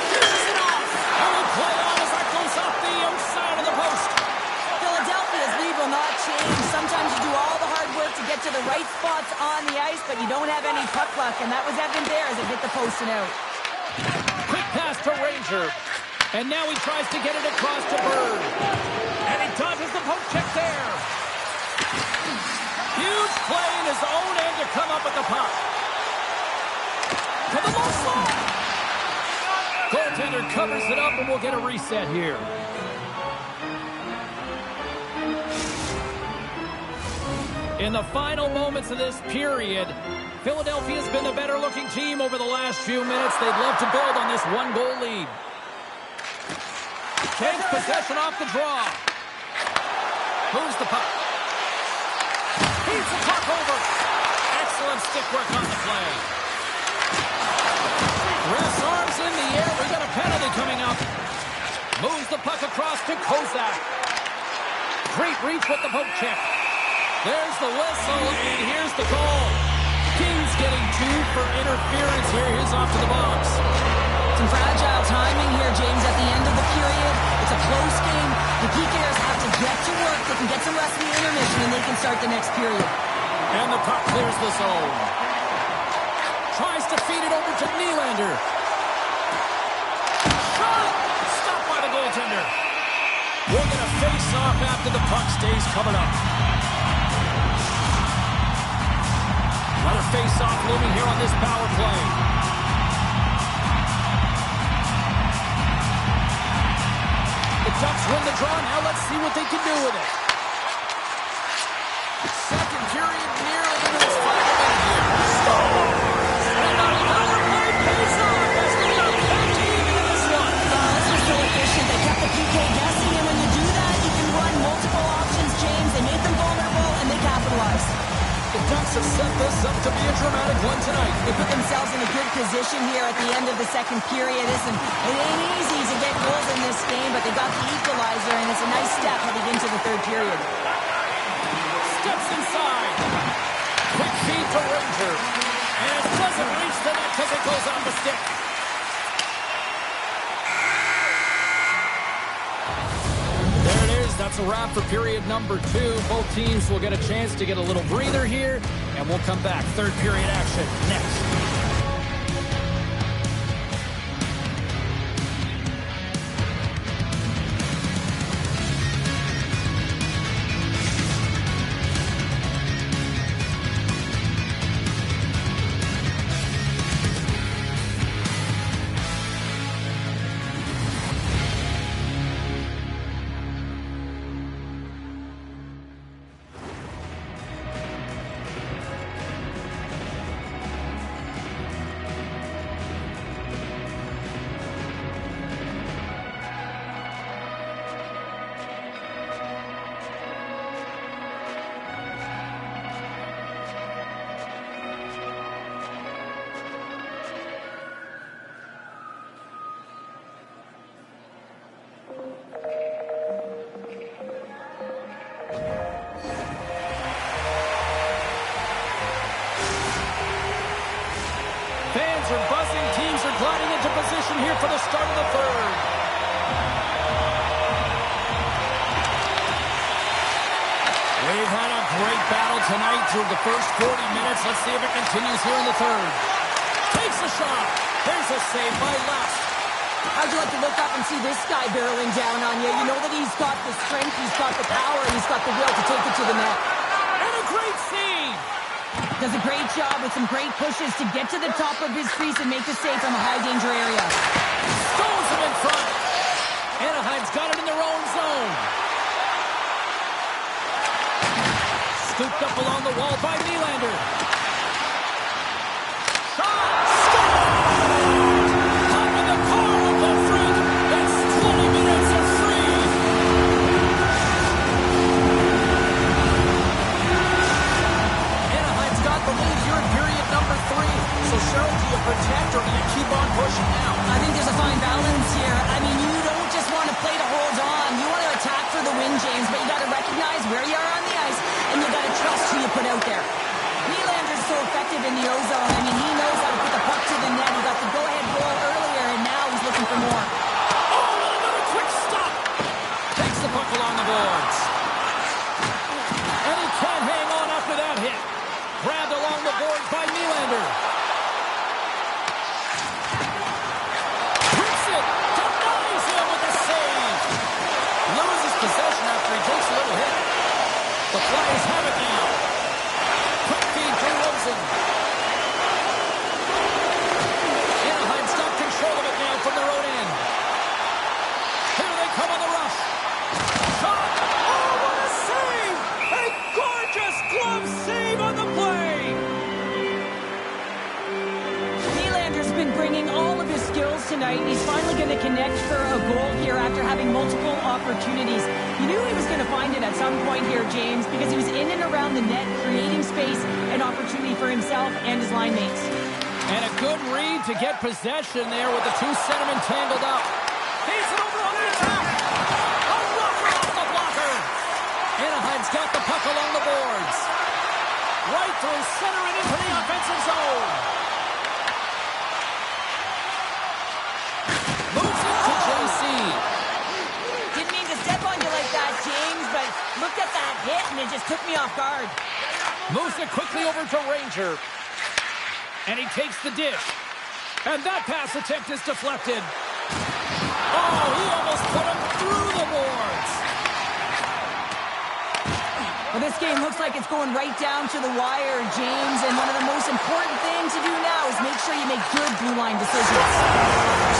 Here's it off! And we play on as that goes off the outside of the post. Philadelphia's lead will not change. Sometimes you do all the hard work to get to the right spots on the ice, but you don't have any puck luck, and that was evident there as it hit the post and out. Quick pass to Ranger. And now he tries to get it across to Bird. And he dodges the poke check there. Huge play in his own end to come up with the puck. To the low slot. Goaltender covers it up and we'll get a reset here. In the final moments of this period, Philadelphia's been the better-looking team over the last few minutes. They'd love to build on this 1-goal lead. Takes possession off the draw. Moves the puck. Feeds the puck over. Excellent stick work on the play. Ref's arms in the air. We got a penalty coming up. Moves the puck across to Kozak. Great reach with the poke check. There's the whistle, and here's the call. King's getting 2 for interference here. He's off to the box. Some fragile timing here, James, at the end of the period. It's a close game. The PKers have to get to work. They can get some rest in the intermission, and they can start the next period. And the puck clears the zone. Tries to feed it over to Nylander. Shot! Stopped by the goaltender. We're going to face off after the puck stays covered up. Another face-off looming here on this power play. The Ducks win the draw. Now let's see what they can do with it. Second period nearly into its final minute here. Scores! And another play pays off as they are back to even in this one. This was so efficient. They kept the PK guessing, and when you do that, you can run multiple options, James. They made them vulnerable, and they capitalized. The Ducks have set this up to be a dramatic one tonight. They put themselves in a good position here at the end of the second period. Listen, it ain't easy to get goals in this game, but they got the equalizer, and it's a nice step heading into the third period. Steps inside. Quick feed to Ranger. And it doesn't reach the net because it goes off the stick. There it is. That's a wrap for period number 2. Both teams will get a chance to get a little breather here, and we'll come back. Third period action next. here for the start of the third. We've had a great battle tonight through the first 40 minutes. Let's see if it continues here in the third. Takes a shot. There's a save by Lust. How'd you like to look up and see this guy barreling down on you? You know that he's got the strength, he's got the power, and he's got the will to take it to the net. And a great save. Does a great job with some great pushes to get to the top of his crease and make the save from a high-danger area. Stones him in front. Anaheim's got it in their own zone. Scooped up along the wall by Nylander. Shot! Score! Hop in the car of the front. It's 20 minutes of free. Anaheim's got the lead here in period number 3. So, Cheryl, do you protect or do you keep on pushing now? I think there's a fine balance here. I mean, you don't just want to play to hold on. You want to attack for the win, James, but you got to recognize where you are on the ice, and you got to trust who you put out there. Nylander's so effective in the O-zone. I mean, he knows how to put the puck to the net. He got the go-ahead goal earlier, and now he's looking for more. Oh, and another quick stop. Takes the puck along the boards. And he can't hang on after that hit. Grabbed along the boards by Nylander. Rips it. Denies him with a save. Loses possession after he takes a little hit. The Flyers have it now. Quick feed to Rosen. Anaheim's got control of it now from their own end. Here they come on the rush. Shot. Oh, what a save! A gorgeous glove save on the play. Nylander's been bringing all of his skills tonight, and he's finally going to connect for a goal here after having multiple opportunities. You knew he was going to find it at some point here, James, because he was in and around the net, creating space and opportunity for himself and his line mates. And a good read to get possession there with the two centermen tangled up. He's it over on the attack. A blocker off the blocker. Anaheim's got the puck along the boards. Right through center and into the offensive zone. Moves it to JC. Didn't mean to step on you like that, James, but look at that hit, and it just took me off guard. Moves it quickly over to Ranger. And he takes the dish. And that pass attempt is deflected. Oh, he almost put him through the boards. Well, this game looks like it's going right down to the wire, James, and one of the most important things to do now is make sure you make good blue line decisions.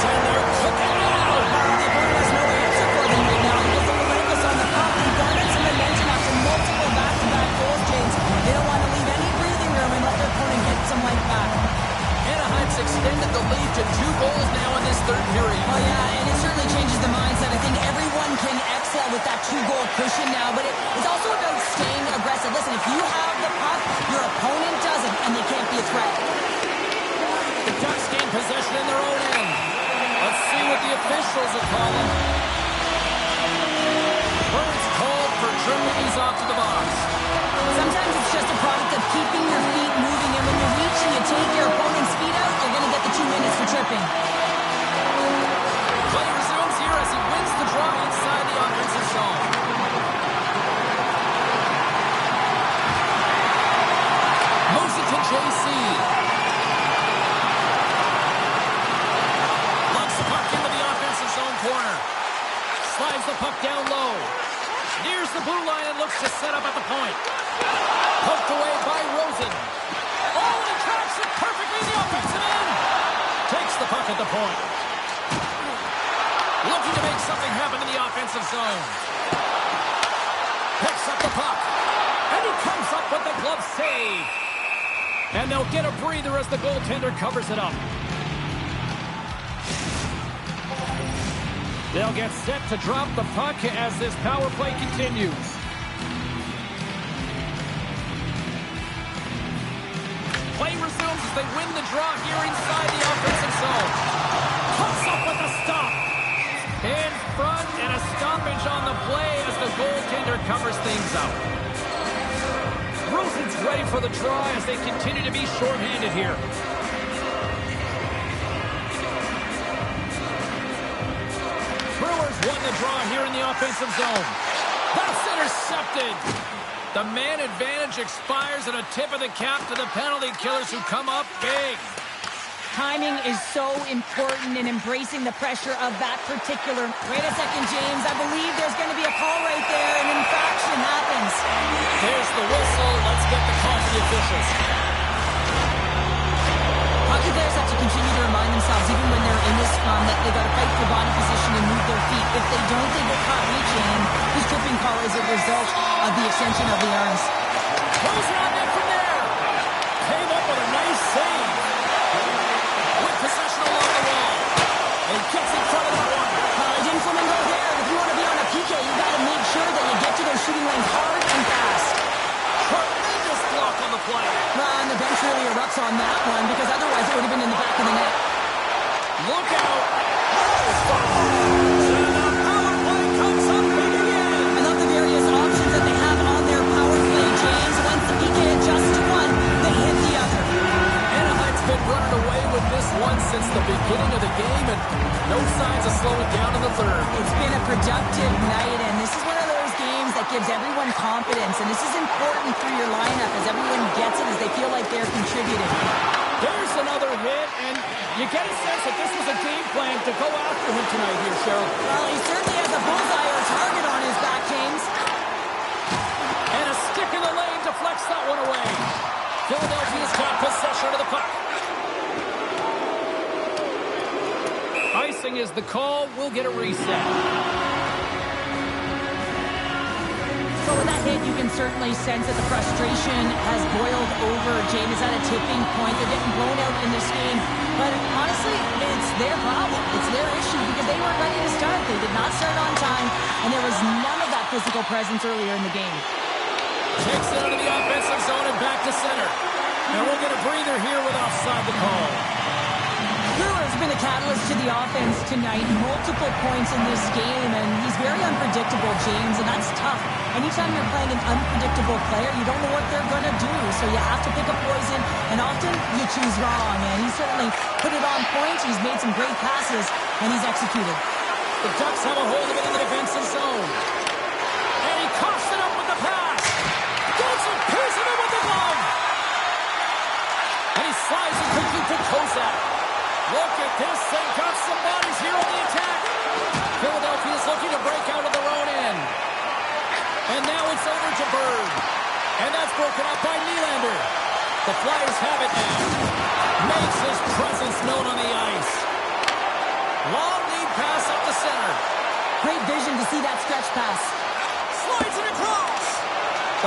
And they're cooking it out. The opponent has no answer for them right now because they're relentless on the puck and garnered some momentum after multiple back-to-back goals, James. They don't want to leave any breathing room and let their opponent get some life back. Anaheim's extended the lead to 2 goals now in this third period. Oh, yeah, and it certainly changes the mindset. I think everyone can excel with that 2-goal cushion now, but it's also about staying aggressive. Listen, if you have the puck, your opponent doesn't, and they can't be a threat. The Ducks gain possession in their own end. Let's see what the officials are calling. Burns called for tripping. He's off to the box. Sometimes it's just a product of keeping your feet moving, and when you reach and you take your opponent's feet out, you're going to get the 2 minutes for tripping. Play resumes here as he wins the draw inside the offensive zone. Moves it to JC. Locks the puck into the offensive zone corner. Slides the puck down low. Nears the blue line and looks to set up at the point. Poked away by Rosen. Oh, and he tracks it perfectly in the offensive end. Takes the puck at the point. Looking to make something happen in the offensive zone. Picks up the puck. And he comes up with the glove save. And they'll get a breather as the goaltender covers it up. They'll get set to drop the puck as this power play continues. Play resumes as they win the draw here inside the offensive zone. Cuts up with a stop. In front and a stoppage on the play as the goaltender covers things up. Rosen's ready for the draw as they continue to be shorthanded here. the draw here in the offensive zone. That's intercepted. The man advantage expires at a tip of the cap to the penalty killers who come up big. Timing is so important in embracing the pressure of that particular... Wait a second, James. I believe there's going to be a call right there. An infraction happens. There's the whistle. Let's get the call to the officials. Hockey players have to continue to remind themselves, even when they're in this scrum, that they got to fight for body position and move their feet. If they don't, they get caught reaching, and this tripping call is a result of the extension of the arms. Closing on net from there. Came up with a nice save. With possession along the wall. And gets in front of that one. Didn't Flamingo there. If you want to be on a PK, you got to make sure that you get to those shooting lanes hard and fast. Tremendous block on the play. And the bench really erupts on that one, because otherwise it would have been in the back of the net. Look out. And the power play comes up big again. I love the various options that they have on their power play, James. Once the PK adjusts to one, they hit the other. Anaheim's been running away with this one since the beginning of the game, and no signs of slowing down in the third. It's been a productive night, and this is one of those games that gives everyone confidence, and this is important through your lineup as everyone gets it, as they feel like they're contributing. There's another hit, and you get a sense that this was a game plan to go after him tonight here, Cheryl. Well, he certainly has a bullseye or a target on his back, James. And a stick in the lane deflects that one away. Philadelphia's got possession of the puck. Icing is the call. We'll get a reset. So with that hit, you can certainly sense that the frustration has boiled over. James is at a tipping point. They're getting blown out in this game. But honestly, it's their problem. It's their issue because they weren't ready to start. They did not start on time, and there was none of that physical presence earlier in the game. Takes it out of the offensive zone and back to center. And we'll get a breather here with offside the call. Brewer's been a catalyst to the offense tonight. Multiple points in this game, and he's very unpredictable, James, and that's tough. Anytime you're playing an unpredictable player, you don't know what they're going to do, so you have to pick a poison, and often you choose wrong, and he certainly put it on point. He's made some great passes, and he's executed. The Ducks have a hold of it in the defensive zone. And he coughs it up with the pass. Gets a piece of it with the glove. And he slides it quickly to Kozak. Look at this. They've got some bodies here on the attack. Philadelphia's looking to break out of their own end. And now it's over to Bird. And that's broken up by Nylander. The Flyers have it now. Makes his presence known on the ice. Long lead pass up the center. Great vision to see that stretch pass. Slides it across.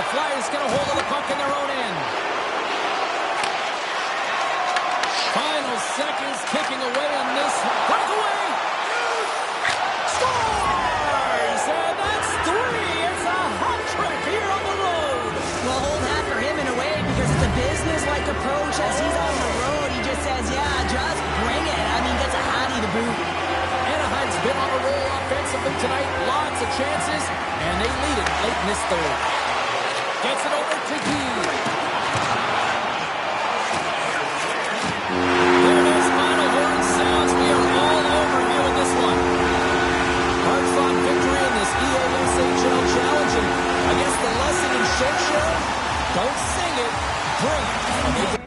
The Flyers get a hold of the puck in their own end. Final seconds kicking away on this. Breakaway. Scores! And that's 3. It's a hot trick here on the road. Well, hold that for him in a way because it's a business-like approach as he's on the road. He just says, yeah, just bring it. I mean, gets a hattie to boot. Anaheim's been on a roll offensively tonight. Lots of chances, and they lead it late in this third. Gets it over to Gee. There it is, final horn sounds. We are all over here with this one. Hard-fought victory in this EASHL challenge, and I guess the lesson in show, don't sing it, bring it.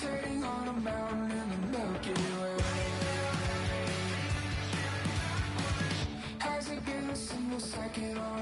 levitating on a mountain in the Milky Way. Has it been a single second on